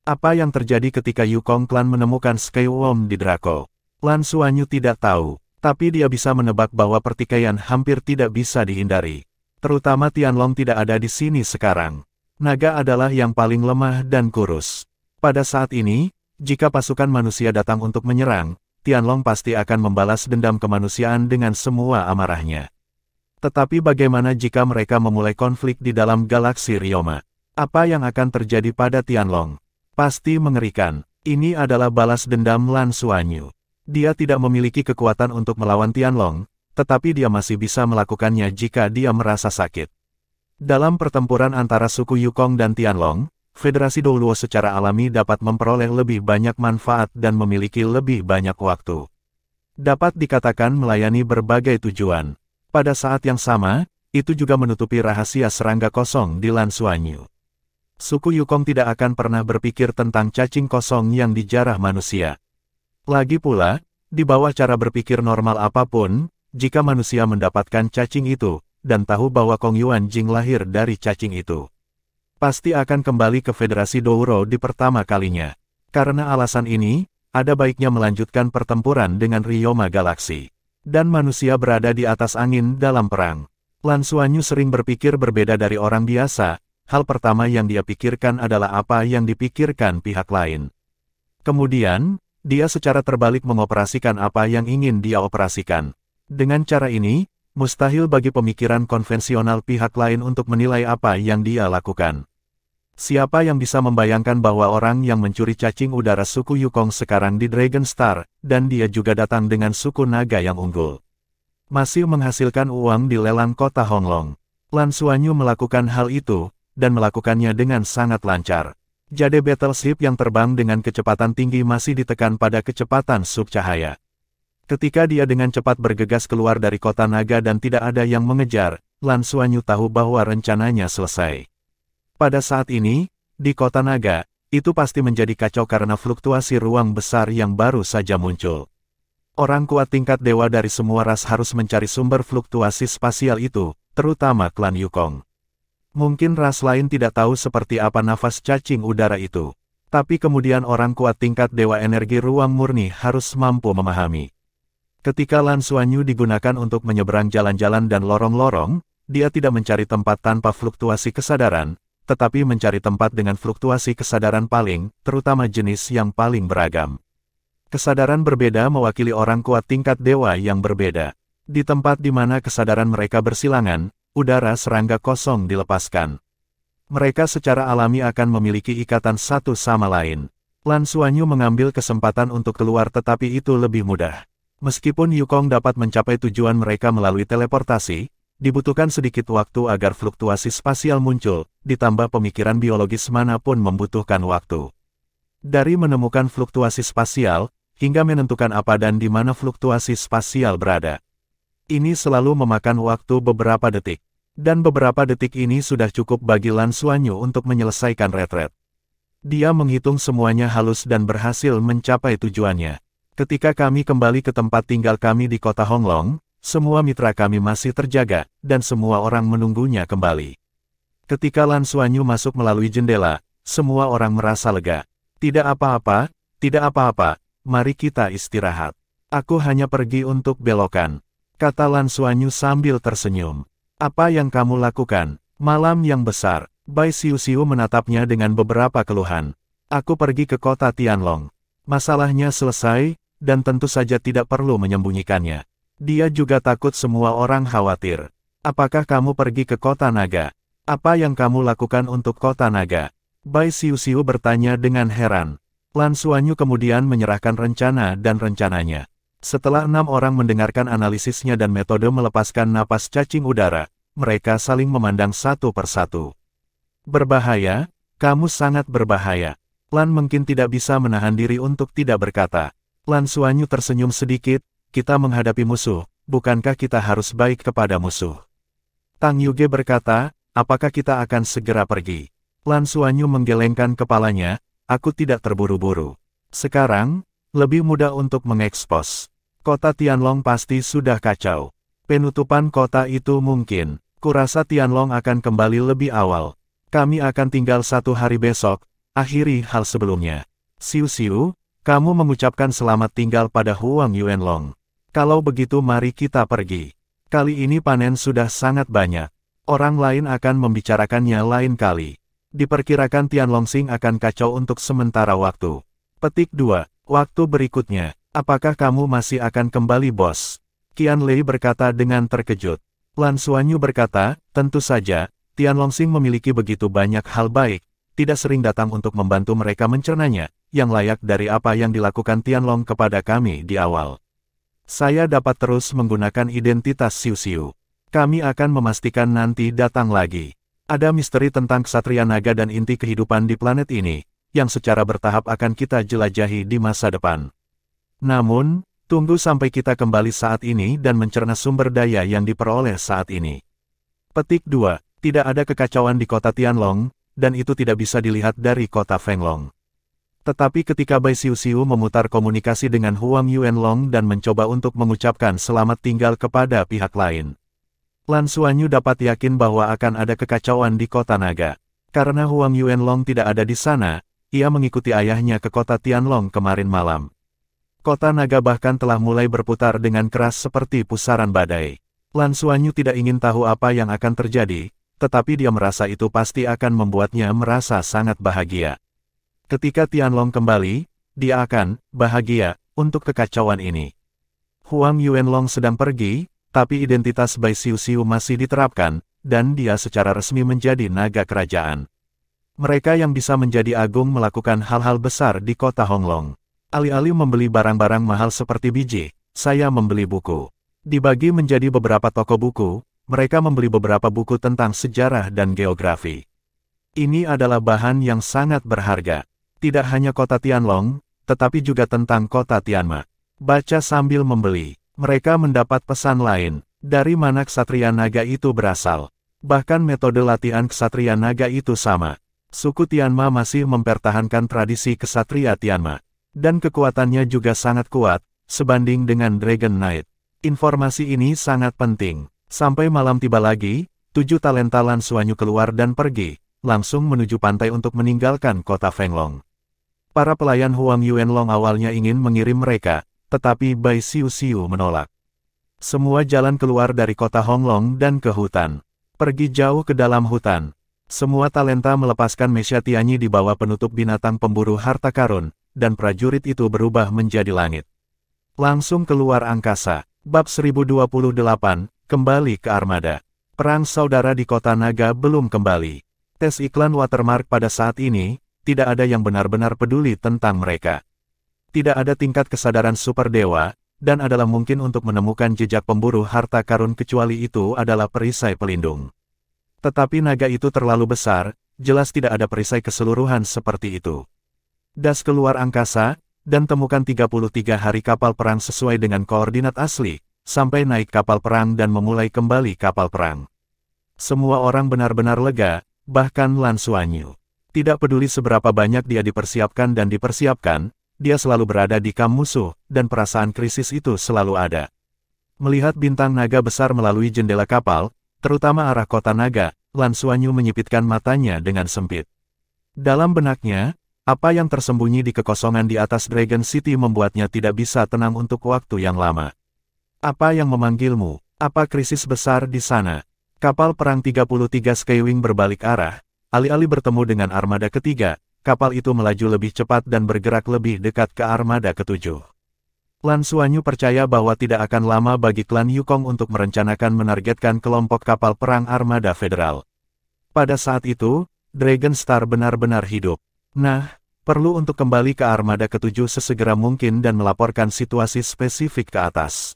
Apa yang terjadi ketika Yukong Clan menemukan Skyworm di Draco? Lan Xuanyu tidak tahu, tapi dia bisa menebak bahwa pertikaian hampir tidak bisa dihindari. Terutama Tianlong tidak ada di sini sekarang. Naga adalah yang paling lemah dan kurus. Pada saat ini, jika pasukan manusia datang untuk menyerang, Tianlong pasti akan membalas dendam kemanusiaan dengan semua amarahnya. Tetapi bagaimana jika mereka memulai konflik di dalam galaksi Ryoma? Apa yang akan terjadi pada Tianlong? Pasti mengerikan. Ini adalah balas dendam Lan Xuanyu. Dia tidak memiliki kekuatan untuk melawan Tianlong, tetapi dia masih bisa melakukannya jika dia merasa sakit. Dalam pertempuran antara suku Yukong dan Tianlong, Federasi Douluo secara alami dapat memperoleh lebih banyak manfaat dan memiliki lebih banyak waktu. Dapat dikatakan melayani berbagai tujuan. Pada saat yang sama, itu juga menutupi rahasia serangga kosong di Lan Xuanyu. Suku Yukong tidak akan pernah berpikir tentang cacing kosong yang dijarah manusia. Lagi pula, di bawah cara berpikir normal apapun, jika manusia mendapatkan cacing itu, dan tahu bahwa Kong Yuanjing lahir dari cacing itu, pasti akan kembali ke Federasi Douluo di pertama kalinya. Karena alasan ini, ada baiknya melanjutkan pertempuran dengan Ryoma Galaksi. Dan manusia berada di atas angin dalam perang. Lan Xuanyu sering berpikir berbeda dari orang biasa, hal pertama yang dia pikirkan adalah apa yang dipikirkan pihak lain. Kemudian, dia secara terbalik mengoperasikan apa yang ingin dia operasikan. Dengan cara ini, mustahil bagi pemikiran konvensional pihak lain untuk menilai apa yang dia lakukan. Siapa yang bisa membayangkan bahwa orang yang mencuri cacing udara suku Yukong sekarang di Dragon Star, dan dia juga datang dengan suku naga yang unggul. Masih menghasilkan uang di lelang kota Honglong. Lan Xuanyu melakukan hal itu, dan melakukannya dengan sangat lancar. Jade battleship yang terbang dengan kecepatan tinggi masih ditekan pada kecepatan subcahaya. Ketika dia dengan cepat bergegas keluar dari kota naga dan tidak ada yang mengejar, Lan Xuanyu tahu bahwa rencananya selesai. Pada saat ini, di kota naga, itu pasti menjadi kacau karena fluktuasi ruang besar yang baru saja muncul. Orang kuat tingkat dewa dari semua ras harus mencari sumber fluktuasi spasial itu, terutama klan Yukong. Mungkin ras lain tidak tahu seperti apa nafas cacing udara itu. Tapi kemudian orang kuat tingkat dewa energi ruang murni harus mampu memahami. Ketika Lan Xuanyu digunakan untuk menyeberang jalan-jalan dan lorong-lorong, dia tidak mencari tempat tanpa fluktuasi kesadaran, tetapi mencari tempat dengan fluktuasi kesadaran paling, terutama jenis yang paling beragam. Kesadaran berbeda mewakili orang kuat tingkat dewa yang berbeda. Di tempat di mana kesadaran mereka bersilangan, udara serangga kosong dilepaskan. Mereka secara alami akan memiliki ikatan satu sama lain. Lan Xuanyu mengambil kesempatan untuk keluar tetapi itu lebih mudah. Meskipun Yukong dapat mencapai tujuan mereka melalui teleportasi, dibutuhkan sedikit waktu agar fluktuasi spasial muncul, ditambah pemikiran biologis manapun membutuhkan waktu. Dari menemukan fluktuasi spasial, hingga menentukan apa dan di mana fluktuasi spasial berada. Ini selalu memakan waktu beberapa detik. Dan beberapa detik ini sudah cukup bagi Lan Xuanyu untuk menyelesaikan retret. Dia menghitung semuanya halus dan berhasil mencapai tujuannya. Ketika kami kembali ke tempat tinggal kami di kota Honglong, semua mitra kami masih terjaga, dan semua orang menunggunya kembali. Ketika Lan Xuanyu masuk melalui jendela, semua orang merasa lega. Tidak apa-apa, mari kita istirahat. Aku hanya pergi untuk belokan, kata Lan Xuanyu sambil tersenyum. Apa yang kamu lakukan? Malam yang besar. Bai Xiu menatapnya dengan beberapa keluhan. Aku pergi ke kota Tianlong. Masalahnya selesai, dan tentu saja tidak perlu menyembunyikannya. Dia juga takut semua orang khawatir. Apakah kamu pergi ke kota naga? Apa yang kamu lakukan untuk kota naga? Bai Xiu bertanya dengan heran. Lan Xuanyu kemudian menyerahkan rencana dan rencananya. Setelah 6 orang mendengarkan analisisnya dan metode melepaskan napas cacing udara, mereka saling memandang satu persatu. Berbahaya, kamu sangat berbahaya. Lan mungkin tidak bisa menahan diri untuk tidak berkata. Lan Xuanyu tersenyum sedikit, kita menghadapi musuh, bukankah kita harus baik kepada musuh? Tang Yuge berkata, apakah kita akan segera pergi? Lan Xuanyu menggelengkan kepalanya, aku tidak terburu-buru. Sekarang, lebih mudah untuk mengekspos. Kota Tianlong pasti sudah kacau. Penutupan kota itu mungkin. Kurasa Tianlong akan kembali lebih awal. Kami akan tinggal 1 hari besok, akhiri hal sebelumnya. Xiu, kamu mengucapkan selamat tinggal pada Huang Yuanlong. Kalau begitu mari kita pergi. Kali ini panen sudah sangat banyak. Orang lain akan membicarakannya lain kali. Diperkirakan Tianlongsing akan kacau untuk sementara waktu. Petik 2. Waktu berikutnya. Apakah kamu masih akan kembali bos? Qian Lei berkata dengan terkejut. Lan Xuanyu berkata, tentu saja. Tianlongsing memiliki begitu banyak hal baik, tidak sering datang untuk membantu mereka mencernanya, yang layak dari apa yang dilakukan Tianlong kepada kami di awal. Saya dapat terus menggunakan identitas Xiu. Kami akan memastikan nanti datang lagi. Ada misteri tentang Ksatria Naga dan inti kehidupan di planet ini, yang secara bertahap akan kita jelajahi di masa depan. Namun, tunggu sampai kita kembali saat ini dan mencerna sumber daya yang diperoleh saat ini. Petik 2. Tidak ada kekacauan di kota Tianlong, dan itu tidak bisa dilihat dari kota Fenglong. Tetapi ketika Bai Xiu memutar komunikasi dengan Huang Yuanlong dan mencoba untuk mengucapkan selamat tinggal kepada pihak lain, Lan Xuanyu dapat yakin bahwa akan ada kekacauan di kota naga. Karena Huang Yuanlong tidak ada di sana, ia mengikuti ayahnya ke kota Tianlong kemarin malam. Kota naga bahkan telah mulai berputar dengan keras seperti pusaran badai. Lan Xuanyu tidak ingin tahu apa yang akan terjadi, tetapi dia merasa itu pasti akan membuatnya merasa sangat bahagia. Ketika Tianlong kembali, dia akan bahagia untuk kekacauan ini. Huang Yuanlong sedang pergi, tapi identitas Bai Xiu masih diterapkan, dan dia secara resmi menjadi naga kerajaan. Mereka yang bisa menjadi agung melakukan hal-hal besar di kota Honglong. Alih-alih membeli barang-barang mahal seperti biji, saya membeli buku. Dibagi menjadi beberapa toko buku, mereka membeli beberapa buku tentang sejarah dan geografi. Ini adalah bahan yang sangat berharga. Tidak hanya kota Tianlong, tetapi juga tentang kota Tianma. Baca sambil membeli. Mereka mendapat pesan lain. Dari mana Ksatria Naga itu berasal? Bahkan metode latihan Ksatria Naga itu sama. Suku Tianma masih mempertahankan tradisi Ksatria Tianma. Dan kekuatannya juga sangat kuat, sebanding dengan Dragon Knight. Informasi ini sangat penting. Sampai malam tiba lagi, 7 talenta Lan Xuanyu keluar dan pergi, langsung menuju pantai untuk meninggalkan kota Fenglong. Para pelayan Huang Yuanlong awalnya ingin mengirim mereka, tetapi Bai Xiu menolak. Semua jalan keluar dari kota Honglong dan ke hutan. Pergi jauh ke dalam hutan. Semua talenta melepaskan Mesya Tianyi di bawah penutup binatang pemburu harta karun, dan prajurit itu berubah menjadi langit. Langsung keluar angkasa. Bab 1028, kembali ke armada. Perang saudara di kota naga belum kembali. Tes iklan watermark pada saat ini, tidak ada yang benar-benar peduli tentang mereka. Tidak ada tingkat kesadaran super dewa, dan adalah mungkin untuk menemukan jejak pemburu harta karun kecuali itu adalah perisai pelindung. Tetapi naga itu terlalu besar, jelas tidak ada perisai keseluruhan seperti itu. Das keluar angkasa, dan temukan 33 hari kapal perang sesuai dengan koordinat asli, sampai naik kapal perang dan memulai kembali kapal perang. Semua orang benar-benar lega, bahkan Lan Xuanyu. Tidak peduli seberapa banyak dia dipersiapkan dan dipersiapkan, dia selalu berada di kamp musuh, dan perasaan krisis itu selalu ada. Melihat bintang naga besar melalui jendela kapal, terutama arah kota naga, Lan Xuanyu menyipitkan matanya dengan sempit. Dalam benaknya, apa yang tersembunyi di kekosongan di atas Dragon City membuatnya tidak bisa tenang untuk waktu yang lama. Apa yang memanggilmu? Apa krisis besar di sana? Kapal perang 33 Skywing berbalik arah, alih-alih bertemu dengan armada ketiga, kapal itu melaju lebih cepat dan bergerak lebih dekat ke armada ketujuh. Lan Xuanyu percaya bahwa tidak akan lama bagi klan Yukong untuk merencanakan menargetkan kelompok kapal perang armada federal. Pada saat itu, Dragon Star benar-benar hidup. Nah, perlu untuk kembali ke armada ketujuh sesegera mungkin dan melaporkan situasi spesifik ke atas.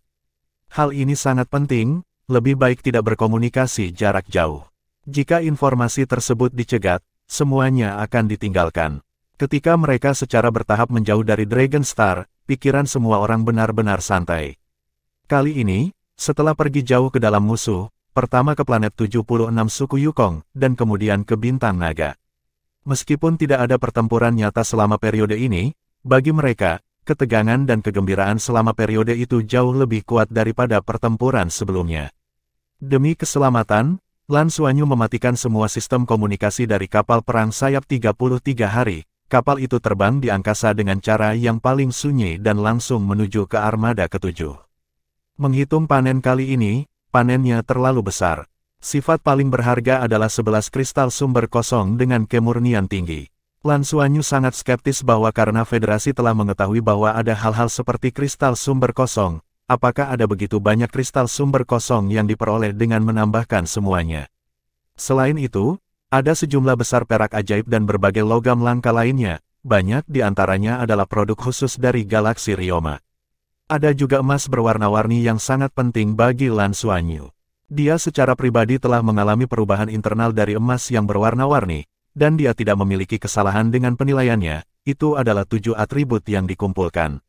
Hal ini sangat penting, lebih baik tidak berkomunikasi jarak jauh. Jika informasi tersebut dicegat, semuanya akan ditinggalkan. Ketika mereka secara bertahap menjauh dari Dragon Star, pikiran semua orang benar-benar santai. Kali ini, setelah pergi jauh ke dalam musuh, pertama ke planet 76 suku Yukong, dan kemudian ke bintang naga. Meskipun tidak ada pertempuran nyata selama periode ini, bagi mereka, ketegangan dan kegembiraan selama periode itu jauh lebih kuat daripada pertempuran sebelumnya. Demi keselamatan, Lan Xuanyu mematikan semua sistem komunikasi dari kapal perang sayap 33 hari. Kapal itu terbang di angkasa dengan cara yang paling sunyi dan langsung menuju ke armada ketujuh. Menghitung panen kali ini, panennya terlalu besar. Sifat paling berharga adalah 11 kristal sumber kosong dengan kemurnian tinggi. Lan Xuanyu sangat skeptis bahwa karena Federasi telah mengetahui bahwa ada hal-hal seperti kristal sumber kosong, apakah ada begitu banyak kristal sumber kosong yang diperoleh dengan menambahkan semuanya. Selain itu, ada sejumlah besar perak ajaib dan berbagai logam langka lainnya, banyak di antaranya adalah produk khusus dari galaksi Ryoma. Ada juga emas berwarna-warni yang sangat penting bagi Lan Xuanyu. Dia secara pribadi telah mengalami perubahan internal dari emas yang berwarna-warni, dan dia tidak memiliki kesalahan dengan penilaiannya, itu adalah 7 atribut yang dikumpulkan.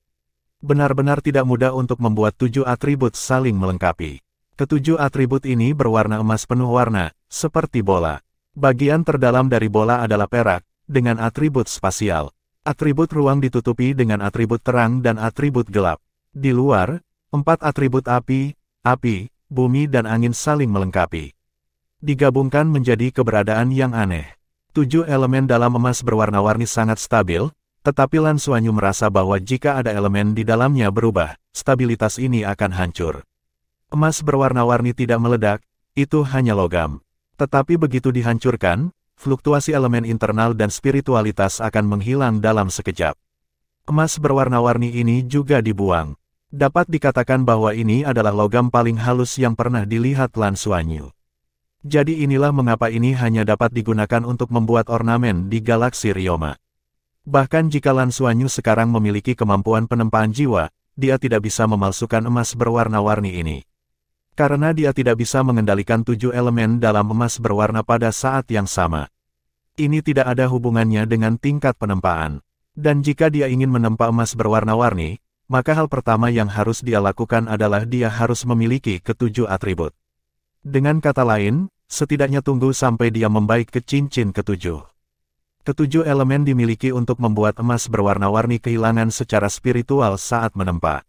Benar-benar tidak mudah untuk membuat 7 atribut saling melengkapi. Ketujuh atribut ini berwarna emas penuh warna, seperti bola. Bagian terdalam dari bola adalah perak, dengan atribut spasial. Atribut ruang ditutupi dengan atribut terang dan atribut gelap. Di luar, 4 atribut api, bumi dan angin saling melengkapi. Digabungkan menjadi keberadaan yang aneh. 7 elemen dalam emas berwarna-warni sangat stabil, tetapi Lan Xuanyu merasa bahwa jika ada elemen di dalamnya berubah, stabilitas ini akan hancur. Emas berwarna-warni tidak meledak, itu hanya logam. Tetapi begitu dihancurkan, fluktuasi elemen internal dan spiritualitas akan menghilang dalam sekejap. Emas berwarna-warni ini juga dibuang. Dapat dikatakan bahwa ini adalah logam paling halus yang pernah dilihat Lan Xuanyu. Jadi inilah mengapa ini hanya dapat digunakan untuk membuat ornamen di galaksi Ryoma. Bahkan jika Lan Xuanyu sekarang memiliki kemampuan penempaan jiwa, dia tidak bisa memalsukan emas berwarna-warni ini. Karena dia tidak bisa mengendalikan 7 elemen dalam emas berwarna pada saat yang sama. Ini tidak ada hubungannya dengan tingkat penempaan. Dan jika dia ingin menempa emas berwarna-warni, maka hal pertama yang harus dia lakukan adalah dia harus memiliki ketujuh atribut. Dengan kata lain, setidaknya tunggu sampai dia membaik ke cincin ketujuh. Ketujuh elemen dimiliki untuk membuat emas berwarna-warni kehilangan secara spiritual saat menempa.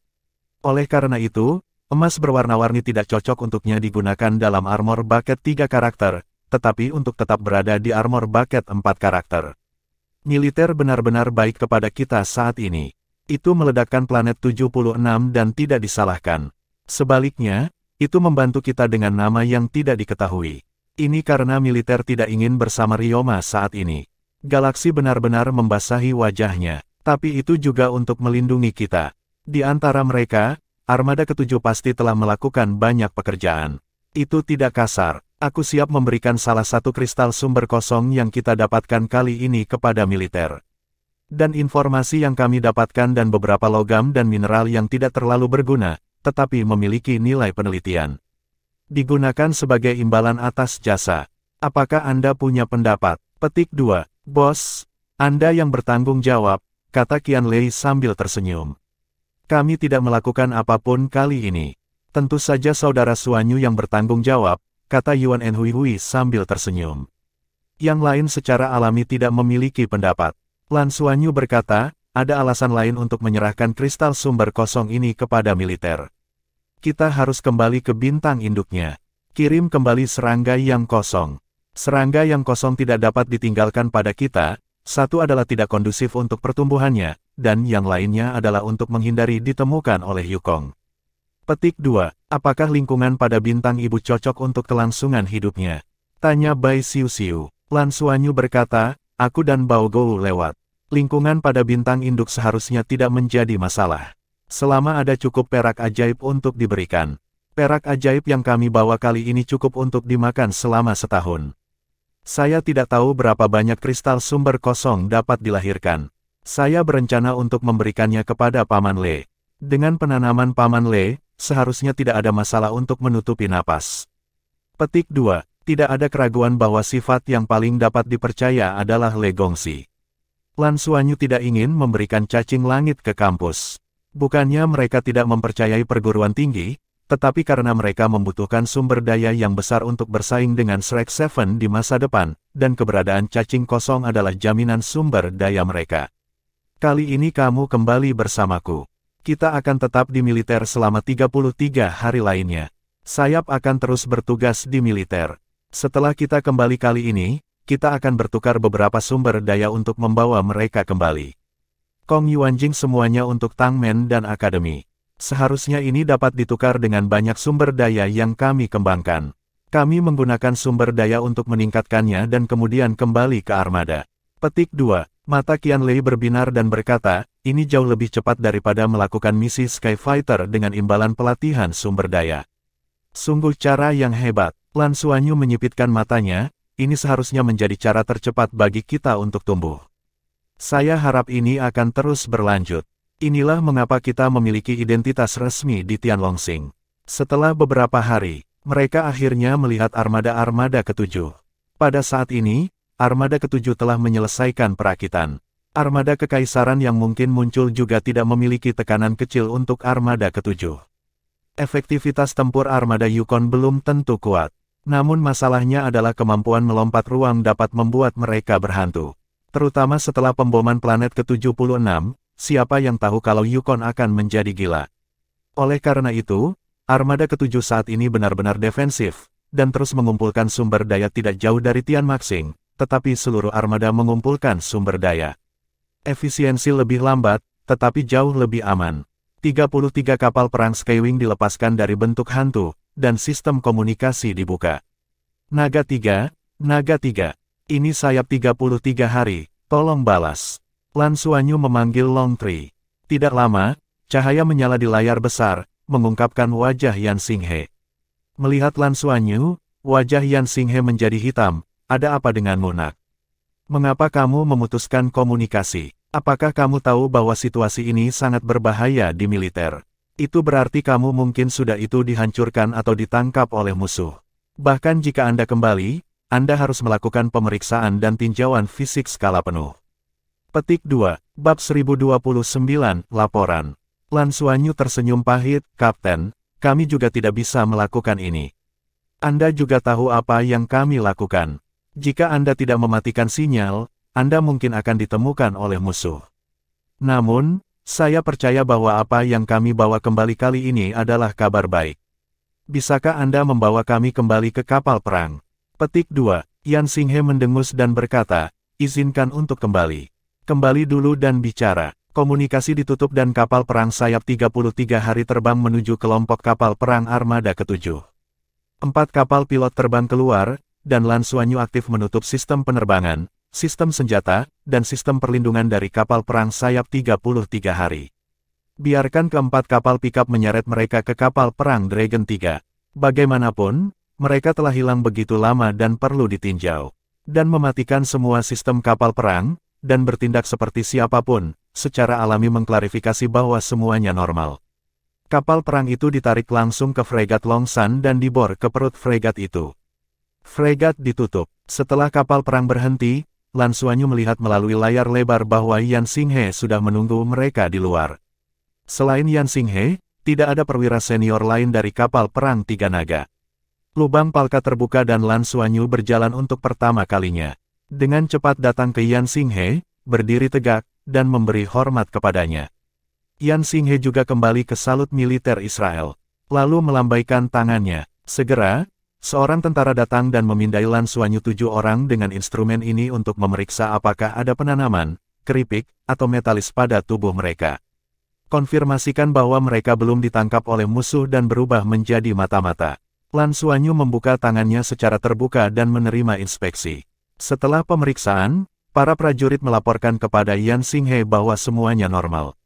Oleh karena itu, emas berwarna-warni tidak cocok untuknya digunakan dalam armor bucket 3 karakter, tetapi untuk tetap berada di armor bucket 4 karakter. Militer benar-benar baik kepada kita saat ini. Itu meledakkan planet 76 dan tidak disalahkan. Sebaliknya, itu membantu kita dengan nama yang tidak diketahui. Ini karena militer tidak ingin bersama Ryoma saat ini. Galaksi benar-benar membasahi wajahnya, tapi itu juga untuk melindungi kita. Di antara mereka, armada ketujuh pasti telah melakukan banyak pekerjaan. Itu tidak kasar. Aku siap memberikan salah satu kristal sumber kosong yang kita dapatkan kali ini kepada militer. Dan informasi yang kami dapatkan dan beberapa logam dan mineral yang tidak terlalu berguna, tetapi memiliki nilai penelitian. Digunakan sebagai imbalan atas jasa. Apakah Anda punya pendapat? Petik 2. Bos, Anda yang bertanggung jawab, kata Qianlei sambil tersenyum. Kami tidak melakukan apapun kali ini. Tentu saja saudara Suanyu yang bertanggung jawab, kata Yuan Enhui sambil tersenyum. Yang lain secara alami tidak memiliki pendapat. Lan Suanyu berkata, ada alasan lain untuk menyerahkan kristal sumber kosong ini kepada militer. Kita harus kembali ke bintang induknya. Kirim kembali serangga yang kosong. Serangga yang kosong tidak dapat ditinggalkan pada kita, satu adalah tidak kondusif untuk pertumbuhannya, dan yang lainnya adalah untuk menghindari ditemukan oleh Yukong. Petik 2. Apakah lingkungan pada bintang ibu cocok untuk kelangsungan hidupnya? Tanya Bai Xiu. Lan Suanyu berkata, aku dan Bao Gou lewat. Lingkungan pada bintang induk seharusnya tidak menjadi masalah. Selama ada cukup perak ajaib untuk diberikan. Perak ajaib yang kami bawa kali ini cukup untuk dimakan selama setahun. Saya tidak tahu berapa banyak kristal sumber kosong dapat dilahirkan. Saya berencana untuk memberikannya kepada Paman Le. Dengan penanaman Paman Le, seharusnya tidak ada masalah untuk menutupi napas. Petik 2. Tidak ada keraguan bahwa sifat yang paling dapat dipercaya adalah Le Gongxi. Lan Suanyu tidak ingin memberikan cacing langit ke kampus. Bukannya mereka tidak mempercayai perguruan tinggi, tetapi karena mereka membutuhkan sumber daya yang besar untuk bersaing dengan Shrek Seven di masa depan, dan keberadaan cacing kosong adalah jaminan sumber daya mereka. Kali ini kamu kembali bersamaku. Kita akan tetap di militer selama 33 hari lainnya. Sayap akan terus bertugas di militer. Setelah kita kembali kali ini, kita akan bertukar beberapa sumber daya untuk membawa mereka kembali. Kong Yuanjing semuanya untuk Tangmen dan Akademi. Seharusnya ini dapat ditukar dengan banyak sumber daya yang kami kembangkan. Kami menggunakan sumber daya untuk meningkatkannya dan kemudian kembali ke armada. Petik 2. Mata Qianlei berbinar dan berkata, ini jauh lebih cepat daripada melakukan misi Skyfighter dengan imbalan pelatihan sumber daya. Sungguh cara yang hebat. Lan Suanyu menyipitkan matanya, ini seharusnya menjadi cara tercepat bagi kita untuk tumbuh. Saya harap ini akan terus berlanjut. Inilah mengapa kita memiliki identitas resmi di Tianlongxing. Setelah beberapa hari, mereka akhirnya melihat armada-armada ketujuh. Pada saat ini, armada ketujuh telah menyelesaikan perakitan. Armada kekaisaran yang mungkin muncul juga tidak memiliki tekanan kecil untuk armada ketujuh. Efektivitas tempur armada Yukon belum tentu kuat. Namun masalahnya adalah kemampuan melompat ruang dapat membuat mereka berhantu. Terutama setelah pemboman planet ke-76, siapa yang tahu kalau Yukon akan menjadi gila. Oleh karena itu, armada ketujuh saat ini benar-benar defensif, dan terus mengumpulkan sumber daya tidak jauh dari Tianmaxing, tetapi seluruh armada mengumpulkan sumber daya. Efisiensi lebih lambat, tetapi jauh lebih aman. 33 kapal perang Skywing dilepaskan dari bentuk hantu, dan sistem komunikasi dibuka. Naga 3, ini sayap 33 hari, tolong balas. Lan Suanyu memanggil Long Tri. Tidak lama, cahaya menyala di layar besar, mengungkapkan wajah Yan Xinghe. Melihat Lan Suanyu, wajah Yan Xinghe menjadi hitam. Ada apa denganmu, nak? Mengapa kamu memutuskan komunikasi? Apakah kamu tahu bahwa situasi ini sangat berbahaya di militer? Itu berarti kamu mungkin sudah itu dihancurkan atau ditangkap oleh musuh. Bahkan jika Anda kembali, Anda harus melakukan pemeriksaan dan tinjauan fisik skala penuh. Petik 2, Bab 1029, Laporan. Lan Suanyu tersenyum pahit, Kapten, kami juga tidak bisa melakukan ini. Anda juga tahu apa yang kami lakukan. Jika Anda tidak mematikan sinyal, Anda mungkin akan ditemukan oleh musuh. Namun, saya percaya bahwa apa yang kami bawa kembali kali ini adalah kabar baik. Bisakah Anda membawa kami kembali ke kapal perang? Petik 2, Yan Xinghe mendengus dan berkata, izinkan untuk kembali. Kembali dulu dan bicara. Komunikasi ditutup dan kapal perang sayap 33 hari terbang menuju kelompok kapal perang armada ke-7. 4 kapal pilot terbang keluar, dan Lan Suanyu aktif menutup sistem penerbangan, sistem senjata, dan sistem perlindungan dari kapal perang sayap 33 hari. Biarkan keempat kapal pickup menyeret mereka ke kapal perang Dragon 3. Bagaimanapun, mereka telah hilang begitu lama dan perlu ditinjau. Dan mematikan semua sistem kapal perang, dan bertindak seperti siapapun, secara alami mengklarifikasi bahwa semuanya normal. Kapal perang itu ditarik langsung ke fregat Long Sun dan dibor ke perut fregat itu. Fregat ditutup. Setelah kapal perang berhenti, Lan Xuanyu melihat melalui layar lebar bahwa Yan Xinghe sudah menunggu mereka di luar. Selain Yan Xinghe, tidak ada perwira senior lain dari kapal perang Tiga Naga. Lubang Palka terbuka dan Lan Xuanyu berjalan untuk pertama kalinya. Dengan cepat datang ke Yan Xinghe, berdiri tegak, dan memberi hormat kepadanya. Yan Xinghe juga kembali ke salut militer Israel. Lalu melambaikan tangannya. Segera, seorang tentara datang dan memindai Lan Xuanyu 7 orang dengan instrumen ini untuk memeriksa apakah ada penanaman, keripik, atau metalis pada tubuh mereka. Konfirmasikan bahwa mereka belum ditangkap oleh musuh dan berubah menjadi mata-mata. Lan Xuanyu membuka tangannya secara terbuka dan menerima inspeksi. Setelah pemeriksaan, para prajurit melaporkan kepada Yan Xinghe bahwa semuanya normal.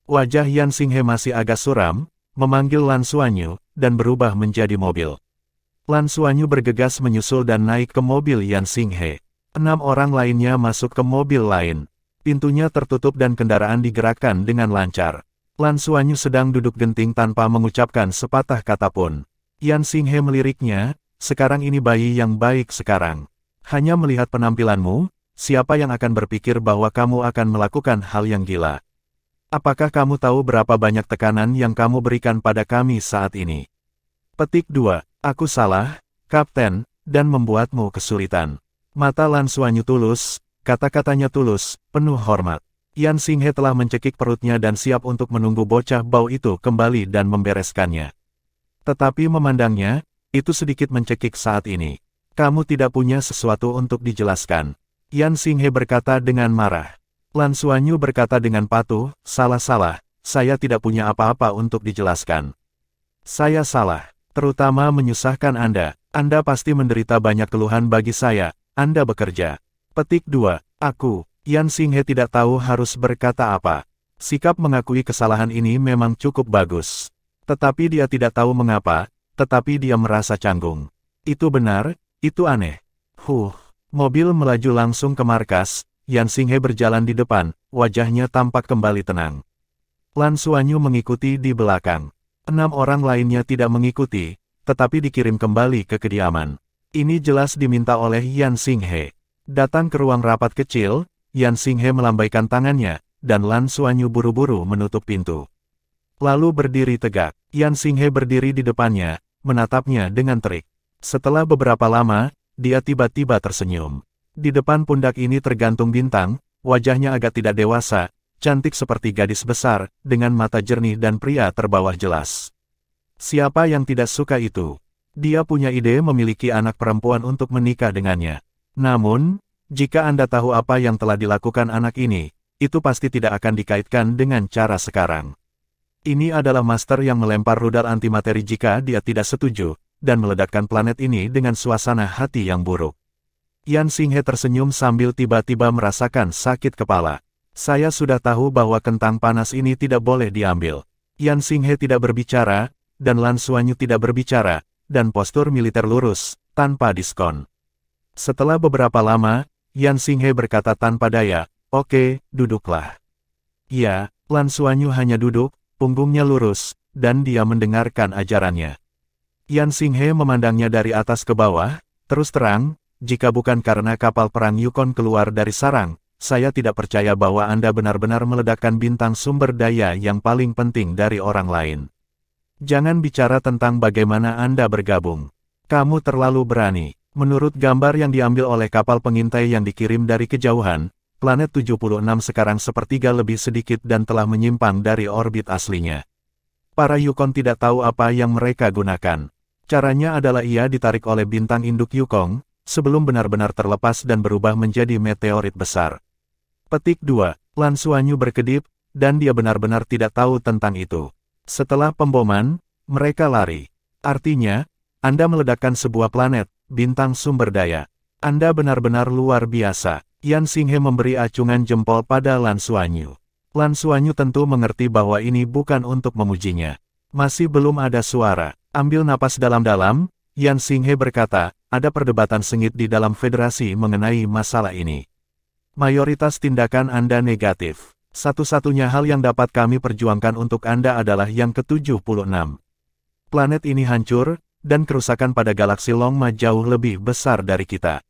Wajah Yan Xinghe masih agak suram, memanggil Lan Xuanyu, dan berubah menjadi mobil. Lan Xuanyu bergegas menyusul dan naik ke mobil Yan Xinghe. 6 orang lainnya masuk ke mobil lain. Pintunya tertutup dan kendaraan digerakkan dengan lancar. Lan Xuanyu sedang duduk genting tanpa mengucapkan sepatah kata pun. Yan Xinghe meliriknya, sekarang ini bayi yang baik sekarang. Hanya melihat penampilanmu, siapa yang akan berpikir bahwa kamu akan melakukan hal yang gila? Apakah kamu tahu berapa banyak tekanan yang kamu berikan pada kami saat ini? Petik 2. Aku salah, Kapten, dan membuatmu kesulitan. Mata Lan Xuanyu tulus, kata-katanya tulus, penuh hormat. Yan Xinghe telah mencekik perutnya dan siap untuk menunggu bocah bau itu kembali dan membereskannya. Tetapi memandangnya, itu sedikit mencekik saat ini. Kamu tidak punya sesuatu untuk dijelaskan. Yan Xinghe berkata dengan marah. Lan Xuanyu berkata dengan patuh, salah, saya tidak punya apa-apa untuk dijelaskan. Saya salah, terutama menyusahkan Anda. Anda pasti menderita banyak keluhan bagi saya, Anda bekerja. Petik 2. Aku, Yan Xinghe tidak tahu harus berkata apa. Sikap mengakui kesalahan ini memang cukup bagus. Tetapi dia tidak tahu mengapa, tetapi dia merasa canggung. Itu benar, itu aneh. Mobil melaju langsung ke markas. Yan Xinghe berjalan di depan, wajahnya tampak kembali tenang. Lan Xuanyu mengikuti di belakang. 6 orang lainnya tidak mengikuti, tetapi dikirim kembali ke kediaman. Ini jelas diminta oleh Yan Xinghe. Datang ke ruang rapat kecil, Yan Xinghe melambaikan tangannya, dan Lan Xuanyu buru-buru menutup pintu. Lalu berdiri tegak. Yan Xinghe berdiri di depannya, menatapnya dengan terik. Setelah beberapa lama, dia tiba-tiba tersenyum. Di depan pundak ini tergantung bintang, wajahnya agak tidak dewasa, cantik seperti gadis besar, dengan mata jernih dan pria terbawah jelas. Siapa yang tidak suka itu? Dia punya ide memiliki anak perempuan untuk menikah dengannya. Namun, jika Anda tahu apa yang telah dilakukan anak ini, itu pasti tidak akan dikaitkan dengan cara sekarang. Ini adalah master yang melempar rudal antimateri jika dia tidak setuju, dan meledakkan planet ini dengan suasana hati yang buruk. Yan Xinghe tersenyum sambil tiba-tiba merasakan sakit kepala. Saya sudah tahu bahwa kentang panas ini tidak boleh diambil. Yan Xinghe tidak berbicara, dan Lan Xuanyu tidak berbicara, dan postur militer lurus, tanpa diskon. Setelah beberapa lama, Yan Xinghe berkata tanpa daya, "Oke, duduklah." Ya, Lan Xuanyu hanya duduk, punggungnya lurus, dan dia mendengarkan ajarannya. Yan Xinghe memandangnya dari atas ke bawah, terus terang, jika bukan karena kapal perang Yukon keluar dari sarang, saya tidak percaya bahwa Anda benar-benar meledakkan bintang sumber daya yang paling penting dari orang lain. Jangan bicara tentang bagaimana Anda bergabung. Kamu terlalu berani. Menurut gambar yang diambil oleh kapal pengintai yang dikirim dari kejauhan, planet 76 sekarang sepertiga lebih sedikit dan telah menyimpang dari orbit aslinya. Para Yukon tidak tahu apa yang mereka gunakan. Caranya adalah ia ditarik oleh bintang induk Yukon, sebelum benar-benar terlepas dan berubah menjadi meteorit besar. Petik 2. Lan Xuanyu berkedip, dan dia benar-benar tidak tahu tentang itu. Setelah pemboman, mereka lari. Artinya, Anda meledakkan sebuah planet, bintang sumber daya. Anda benar-benar luar biasa. Yan Xinghe memberi acungan jempol pada Lan Xuanyu. Lan Xuanyu tentu mengerti bahwa ini bukan untuk memujinya. Masih belum ada suara. Ambil napas dalam-dalam, Yan Xinghe berkata, ada perdebatan sengit di dalam federasi mengenai masalah ini. Mayoritas tindakan Anda negatif. Satu-satunya hal yang dapat kami perjuangkan untuk Anda adalah yang ke-76. Planet ini hancur, dan kerusakan pada galaksi Longma jauh lebih besar dari kita.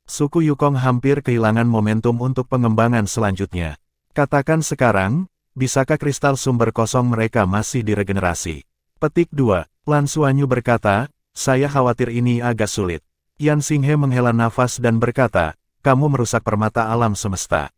Suku Yukong hampir kehilangan momentum untuk pengembangan selanjutnya. Katakan sekarang, bisakah kristal sumber kosong mereka masih diregenerasi? Petik 2. Lan Xuanyu berkata, saya khawatir ini agak sulit. Yan Xinghe menghela nafas dan berkata, kamu merusak permata alam semesta.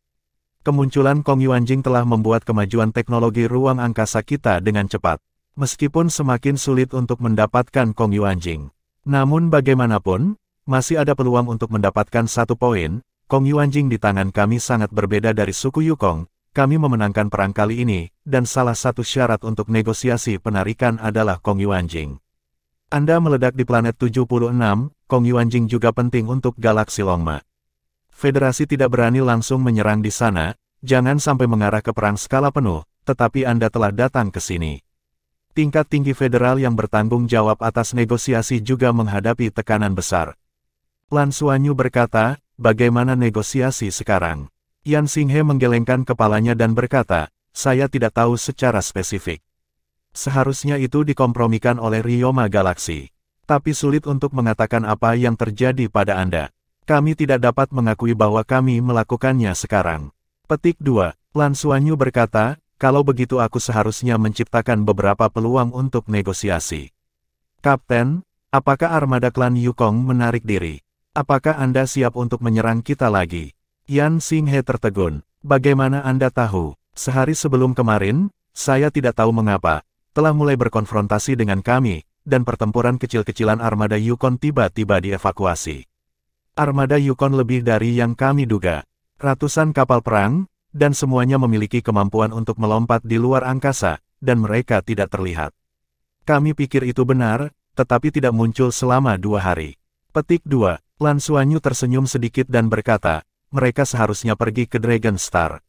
Kemunculan Kong Yuanjing telah membuat kemajuan teknologi ruang angkasa kita dengan cepat. Meskipun semakin sulit untuk mendapatkan Kong Yuanjing. Namun bagaimanapun, masih ada peluang untuk mendapatkan 1 poin. Kong Yuanjing di tangan kami sangat berbeda dari suku Yukong. Kami memenangkan perang kali ini, dan salah satu syarat untuk negosiasi penarikan adalah Kong Yuanjing. Anda meledak di planet 76, Kong Yuanjing juga penting untuk galaksi Longma. Federasi tidak berani langsung menyerang di sana, jangan sampai mengarah ke perang skala penuh, tetapi Anda telah datang ke sini. Tingkat tinggi federal yang bertanggung jawab atas negosiasi juga menghadapi tekanan besar. Lan Xuanyu berkata, bagaimana negosiasi sekarang? Yan Xinghe menggelengkan kepalanya dan berkata, saya tidak tahu secara spesifik. Seharusnya itu dikompromikan oleh Ryoma Galaksi. Tapi sulit untuk mengatakan apa yang terjadi pada Anda. Kami tidak dapat mengakui bahwa kami melakukannya sekarang. Petik 2. Lan Xuanyu berkata, kalau begitu aku seharusnya menciptakan beberapa peluang untuk negosiasi. Kapten, apakah armada klan Yukong menarik diri? Apakah Anda siap untuk menyerang kita lagi? Yan Xinghe tertegun. Bagaimana Anda tahu? Sehari sebelum kemarin, saya tidak tahu mengapa, telah mulai berkonfrontasi dengan kami, dan pertempuran kecil-kecilan armada Yukon tiba-tiba dievakuasi. Armada Yukon lebih dari yang kami duga. Ratusan kapal perang, dan semuanya memiliki kemampuan untuk melompat di luar angkasa, dan mereka tidak terlihat. Kami pikir itu benar, tetapi tidak muncul selama 2 hari. Petik 2. Lan Xuanyu tersenyum sedikit dan berkata, mereka seharusnya pergi ke Dragon Star.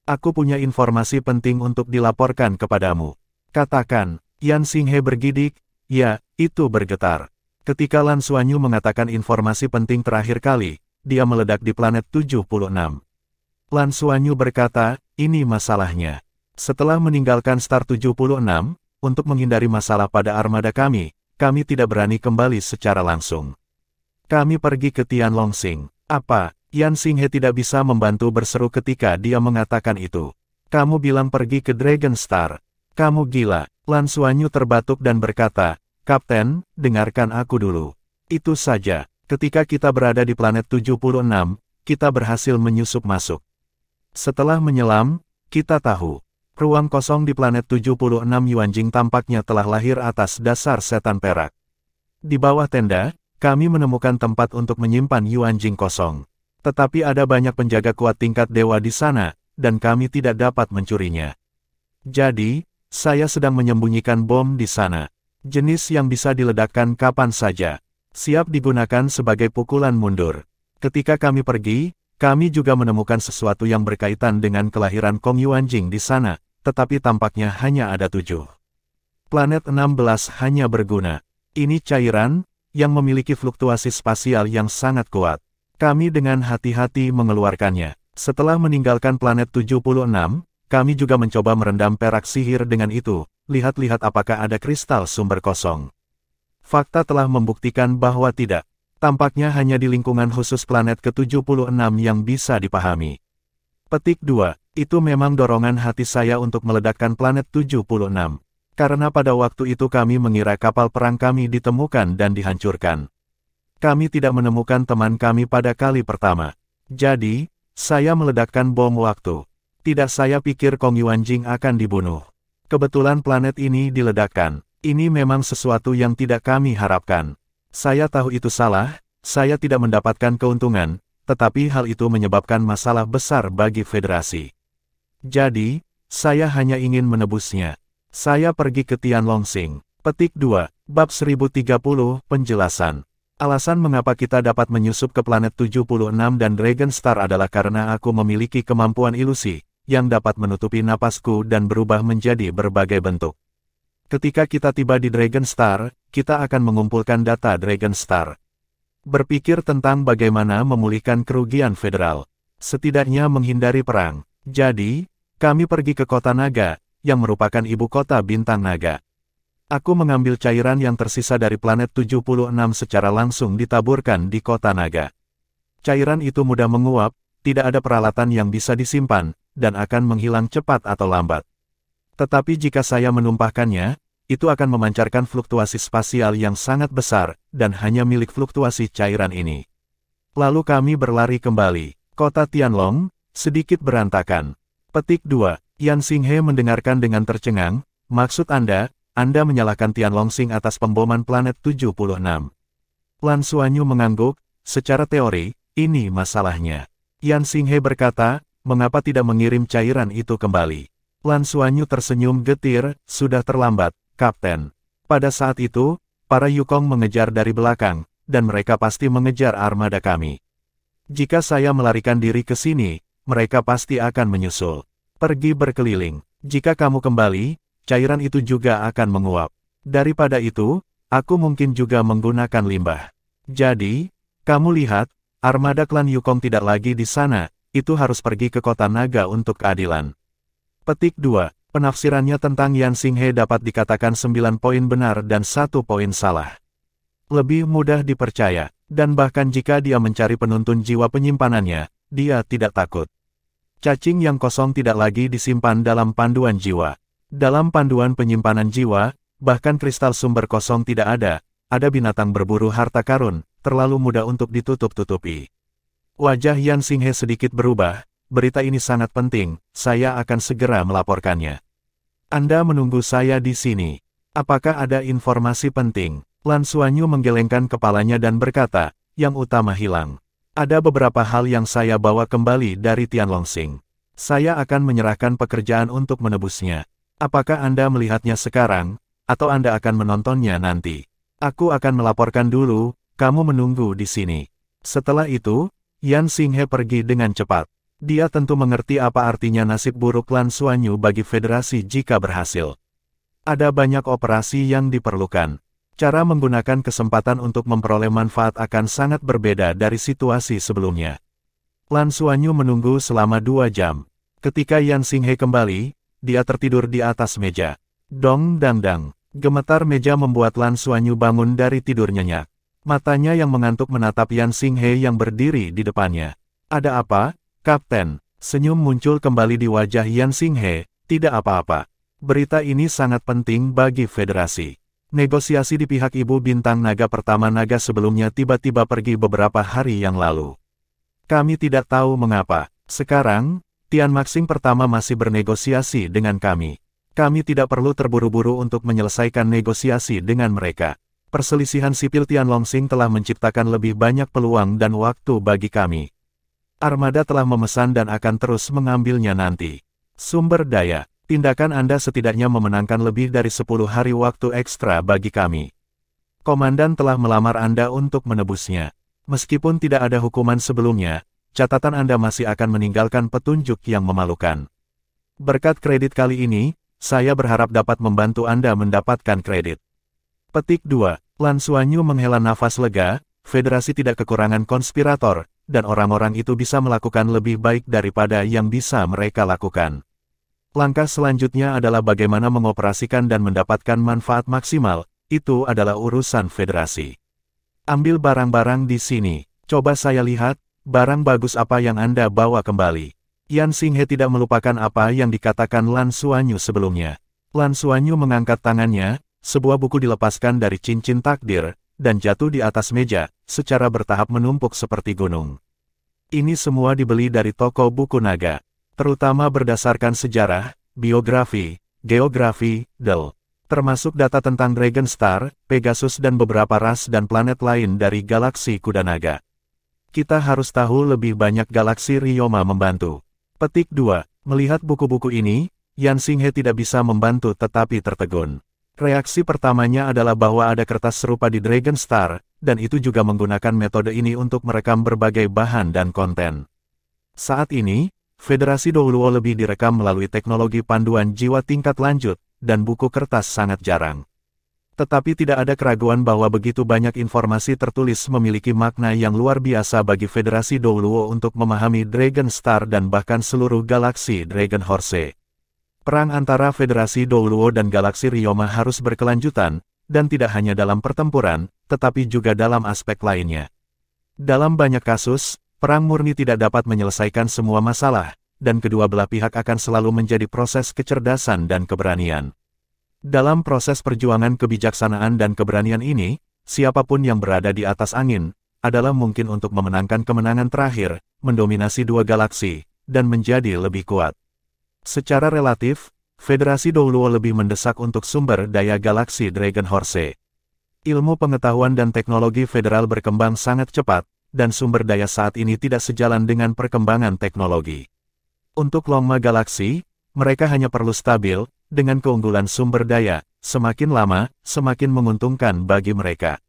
Aku punya informasi penting untuk dilaporkan kepadamu. Katakan. Yan Xinghe bergidik, ya, itu bergetar. Ketika Lan Xuanyu mengatakan informasi penting terakhir kali, dia meledak di planet 76. Lan Xuanyu berkata, ini masalahnya. Setelah meninggalkan Star 76, untuk menghindari masalah pada armada kami tidak berani kembali secara langsung. Kami pergi ke Tianlongxing. Apa? Yan Xinghe tidak bisa membantu berseru ketika dia mengatakan itu. Kamu bilang pergi ke Dragon Star. Kamu gila. Lan Xuanyu terbatuk dan berkata, Kapten, dengarkan aku dulu. Itu saja. Ketika kita berada di planet 76, kita berhasil menyusup masuk. Setelah menyelam, kita tahu. Ruang kosong di planet 76 Yuanjing tampaknya telah lahir atas dasar setan perak. Di bawah tenda, kami menemukan tempat untuk menyimpan Yuanjing kosong. Tetapi ada banyak penjaga kuat tingkat dewa di sana, dan kami tidak dapat mencurinya. Jadi, saya sedang menyembunyikan bom di sana. Jenis yang bisa diledakkan kapan saja. Siap digunakan sebagai pukulan mundur. Ketika kami pergi, kami juga menemukan sesuatu yang berkaitan dengan kelahiran Kong Yuanjing di sana, tetapi tampaknya hanya ada 7. Planet 16 hanya berguna. Ini cairan, yang memiliki fluktuasi spasial yang sangat kuat. Kami dengan hati-hati mengeluarkannya. Setelah meninggalkan planet 76, kami juga mencoba merendam perak sihir dengan itu, lihat-lihat apakah ada kristal sumber kosong. Fakta telah membuktikan bahwa tidak. Tampaknya hanya di lingkungan khusus planet ke-76 yang bisa dipahami. Petik 2. Itu memang dorongan hati saya untuk meledakkan planet 76. Karena pada waktu itu kami mengira kapal perang kami ditemukan dan dihancurkan. Kami tidak menemukan teman kami pada kali pertama. Jadi, saya meledakkan bom waktu. Tidak saya pikir Kong Yuanjing akan dibunuh. Kebetulan planet ini diledakkan. Ini memang sesuatu yang tidak kami harapkan. Saya tahu itu salah, saya tidak mendapatkan keuntungan, tetapi hal itu menyebabkan masalah besar bagi federasi. Jadi, saya hanya ingin menebusnya. Saya pergi ke Tianlongxing. Petik 2, Bab 1030, Penjelasan. Alasan mengapa kita dapat menyusup ke planet 76 dan Dragon Star adalah karena aku memiliki kemampuan ilusi, yang dapat menutupi napasku dan berubah menjadi berbagai bentuk. Ketika kita tiba di Dragon Star, kita akan mengumpulkan data Dragon Star. Berpikir tentang bagaimana memulihkan kerugian federal. Setidaknya menghindari perang. Jadi, kami pergi ke kota naga, yang merupakan ibu kota bintang naga. Aku mengambil cairan yang tersisa dari planet 76 secara langsung ditaburkan di kota naga. Cairan itu mudah menguap, tidak ada peralatan yang bisa disimpan, dan akan menghilang cepat atau lambat. Tetapi jika saya menumpahkannya, itu akan memancarkan fluktuasi spasial yang sangat besar, dan hanya milik fluktuasi cairan ini. Lalu kami berlari kembali. Kota Tianlong, sedikit berantakan. Petik 2. Yan Xinghe mendengarkan dengan tercengang, maksud Anda menyalahkan Tianlongsing atas pemboman planet 76. Lan Xuanyu mengangguk, secara teori, ini masalahnya. Yan Xinghe berkata, mengapa tidak mengirim cairan itu kembali? Lan Xuanyu tersenyum getir, sudah terlambat, Kapten. Pada saat itu, para Yukong mengejar dari belakang, dan mereka pasti mengejar armada kami. Jika saya melarikan diri ke sini, mereka pasti akan menyusul. Pergi berkeliling. Jika kamu kembali, cairan itu juga akan menguap. Daripada itu, aku mungkin juga menggunakan limbah. Jadi, kamu lihat, armada klan Yukong tidak lagi di sana, itu harus pergi ke kota naga untuk keadilan. Petik 2. Penafsirannya tentang Yan Xinghe dapat dikatakan 9 poin benar dan 1 poin salah. Lebih mudah dipercaya, dan bahkan jika dia mencari penuntun jiwa penyimpanannya, dia tidak takut. Cacing yang kosong tidak lagi disimpan dalam panduan jiwa. Dalam panduan penyimpanan jiwa, bahkan kristal sumber kosong tidak ada binatang berburu harta karun, terlalu mudah untuk ditutup-tutupi. Wajah Yan Xinghe sedikit berubah, berita ini sangat penting, saya akan segera melaporkannya. Anda menunggu saya di sini. Apakah ada informasi penting? Lan Xuanyu menggelengkan kepalanya dan berkata, yang utama hilang. Ada beberapa hal yang saya bawa kembali dari Tianlongsing. Saya akan menyerahkan pekerjaan untuk menebusnya. Apakah Anda melihatnya sekarang, atau Anda akan menontonnya nanti? Aku akan melaporkan dulu, kamu menunggu di sini. Setelah itu, Yan Xinghe pergi dengan cepat. Dia tentu mengerti apa artinya nasib buruk Lan Xuanyu bagi federasi jika berhasil. Ada banyak operasi yang diperlukan. Cara menggunakan kesempatan untuk memperoleh manfaat akan sangat berbeda dari situasi sebelumnya. Lan Xuanyu menunggu selama 2 jam. Ketika Yan Xinghe kembali, dia tertidur di atas meja. Dong dang dang. Gemetar meja membuat Lan Xuanyu bangun dari tidur nyenyak. Matanya yang mengantuk menatap Yan Xinghe yang berdiri di depannya. Ada apa, Kapten? Senyum muncul kembali di wajah Yan Xinghe, tidak apa-apa. Berita ini sangat penting bagi federasi. Negosiasi di pihak ibu bintang naga pertama naga sebelumnya tiba-tiba pergi beberapa hari yang lalu. Kami tidak tahu mengapa. Sekarang, Tian Maxing pertama masih bernegosiasi dengan kami. Kami tidak perlu terburu-buru untuk menyelesaikan negosiasi dengan mereka. Perselisihan sipil Tianlongsing telah menciptakan lebih banyak peluang dan waktu bagi kami. Armada telah memesan dan akan terus mengambilnya nanti. Sumber daya. Tindakan Anda setidaknya memenangkan lebih dari 10 hari waktu ekstra bagi kami. Komandan telah melamar Anda untuk menebusnya. Meskipun tidak ada hukuman sebelumnya, catatan Anda masih akan meninggalkan petunjuk yang memalukan. Berkat kredit kali ini, saya berharap dapat membantu Anda mendapatkan kredit. Petik 2. Lan Xuanyu menghela nafas lega, federasi tidak kekurangan konspirator, dan orang-orang itu bisa melakukan lebih baik daripada yang bisa mereka lakukan. Langkah selanjutnya adalah bagaimana mengoperasikan dan mendapatkan manfaat maksimal, itu adalah urusan federasi. Ambil barang-barang di sini, coba saya lihat, barang bagus apa yang Anda bawa kembali. Yan Xinghe tidak melupakan apa yang dikatakan Lan Xuanyu sebelumnya. Lan Xuanyu mengangkat tangannya, sebuah buku dilepaskan dari cincin takdir, dan jatuh di atas meja, secara bertahap menumpuk seperti gunung. Ini semua dibeli dari toko buku naga, terutama berdasarkan sejarah, biografi, geografi, termasuk data tentang Dragon Star, Pegasus dan beberapa ras dan planet lain dari galaksi kuda naga. Kita harus tahu lebih banyak galaksi Ryoma membantu. Petik 2. Melihat buku-buku ini, Yan Xinghe tidak bisa membantu tetapi tertegun. Reaksi pertamanya adalah bahwa ada kertas serupa di Dragon Star, dan itu juga menggunakan metode ini untuk merekam berbagai bahan dan konten. Saat ini, Federasi Douluo lebih direkam melalui teknologi panduan jiwa tingkat lanjut, dan buku kertas sangat jarang. Tetapi tidak ada keraguan bahwa begitu banyak informasi tertulis memiliki makna yang luar biasa bagi Federasi Douluo untuk memahami Dragon Star dan bahkan seluruh galaksi Dragon Horse. Perang antara Federasi Douluo dan galaksi Ryoma harus berkelanjutan, dan tidak hanya dalam pertempuran, tetapi juga dalam aspek lainnya. Dalam banyak kasus, perang murni tidak dapat menyelesaikan semua masalah, dan kedua belah pihak akan selalu menjadi proses kecerdasan dan keberanian. Dalam proses perjuangan kebijaksanaan dan keberanian ini, siapapun yang berada di atas angin, adalah mungkin untuk memenangkan kemenangan terakhir, mendominasi dua galaksi, dan menjadi lebih kuat. Secara relatif, Federasi Douluo lebih mendesak untuk sumber daya galaksi Dragon Horse. Ilmu pengetahuan dan teknologi federal berkembang sangat cepat, dan sumber daya saat ini tidak sejalan dengan perkembangan teknologi. Untuk Longma Galaksi, mereka hanya perlu stabil, dengan keunggulan sumber daya, semakin lama, semakin menguntungkan bagi mereka.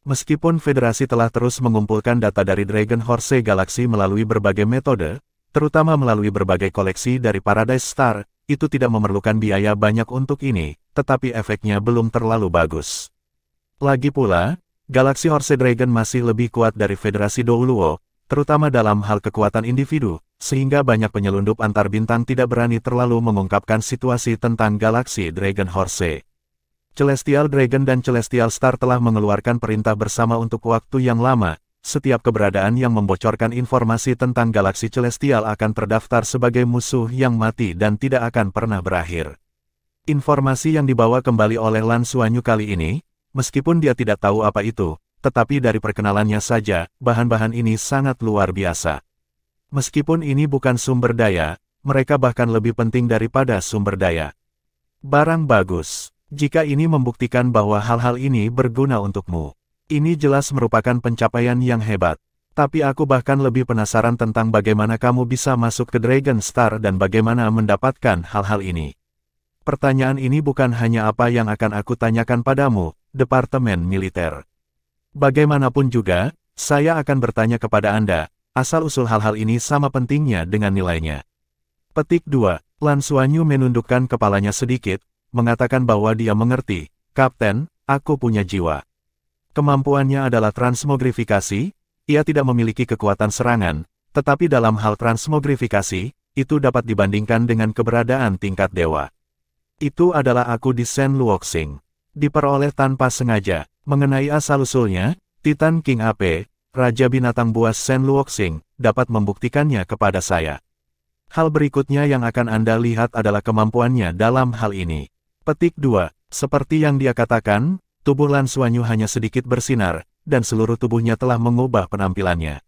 Meskipun Federasi telah terus mengumpulkan data dari Dragon Horse Galaxy melalui berbagai metode, terutama melalui berbagai koleksi dari Paradise Star, itu tidak memerlukan biaya banyak untuk ini, tetapi efeknya belum terlalu bagus. Lagi pula, Galaxy Horse Dragon masih lebih kuat dari Federasi Douluo, terutama dalam hal kekuatan individu, sehingga banyak penyelundup antar bintang tidak berani terlalu mengungkapkan situasi tentang galaksi Dragon Horse. Celestial Dragon dan Celestial Star telah mengeluarkan perintah bersama untuk waktu yang lama. Setiap keberadaan yang membocorkan informasi tentang galaksi Celestial akan terdaftar sebagai musuh yang mati dan tidak akan pernah berakhir. Informasi yang dibawa kembali oleh Lan Xuanyu kali ini, meskipun dia tidak tahu apa itu, tetapi dari perkenalannya saja, bahan-bahan ini sangat luar biasa. Meskipun ini bukan sumber daya, mereka bahkan lebih penting daripada sumber daya. Barang bagus. Jika ini membuktikan bahwa hal-hal ini berguna untukmu. Ini jelas merupakan pencapaian yang hebat. Tapi aku bahkan lebih penasaran tentang bagaimana kamu bisa masuk ke Dragon Star dan bagaimana mendapatkan hal-hal ini. Pertanyaan ini bukan hanya apa yang akan aku tanyakan padamu, Departemen Militer. Bagaimanapun juga, saya akan bertanya kepada Anda, asal-usul hal-hal ini sama pentingnya dengan nilainya. Petik 2. Lan Xuanyu menundukkan kepalanya sedikit, mengatakan bahwa dia mengerti, Kapten, aku punya jiwa. Kemampuannya adalah transmogrifikasi, ia tidak memiliki kekuatan serangan, tetapi dalam hal transmogrifikasi, itu dapat dibandingkan dengan keberadaan tingkat dewa. Itu adalah aku di Shen Luoxing. Diperoleh tanpa sengaja, mengenai asal-usulnya, Titan King AP, Raja Binatang Buas Shen Luoxing, dapat membuktikannya kepada saya. Hal berikutnya yang akan Anda lihat adalah kemampuannya dalam hal ini. Petik 2. Seperti yang dia katakan, tubuh Lan Xuanyu hanya sedikit bersinar, dan seluruh tubuhnya telah mengubah penampilannya.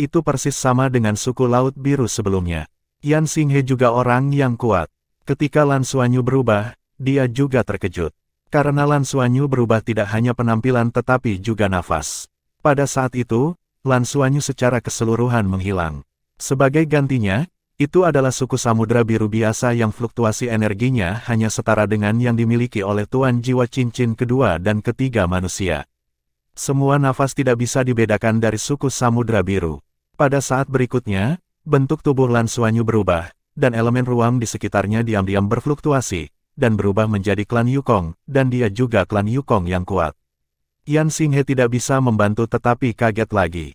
Itu persis sama dengan suku Laut Biru sebelumnya. Yan Xinghe juga orang yang kuat. Ketika Lan Xuanyu berubah, dia juga terkejut. Karena Lan Xuanyu berubah tidak hanya penampilan tetapi juga nafas. Pada saat itu, Lan Xuanyu secara keseluruhan menghilang. Sebagai gantinya, itu adalah suku Samudra Biru biasa yang fluktuasi energinya hanya setara dengan yang dimiliki oleh Tuan Jiwa Cincin kedua dan ketiga manusia. Semua nafas tidak bisa dibedakan dari suku Samudra Biru. Pada saat berikutnya, bentuk tubuh Lan Xuanyu berubah, dan elemen ruang di sekitarnya diam-diam berfluktuasi, dan berubah menjadi klan Yukong, dan dia juga klan Yukong yang kuat. Yan Xinghe tidak bisa membantu tetapi kaget lagi.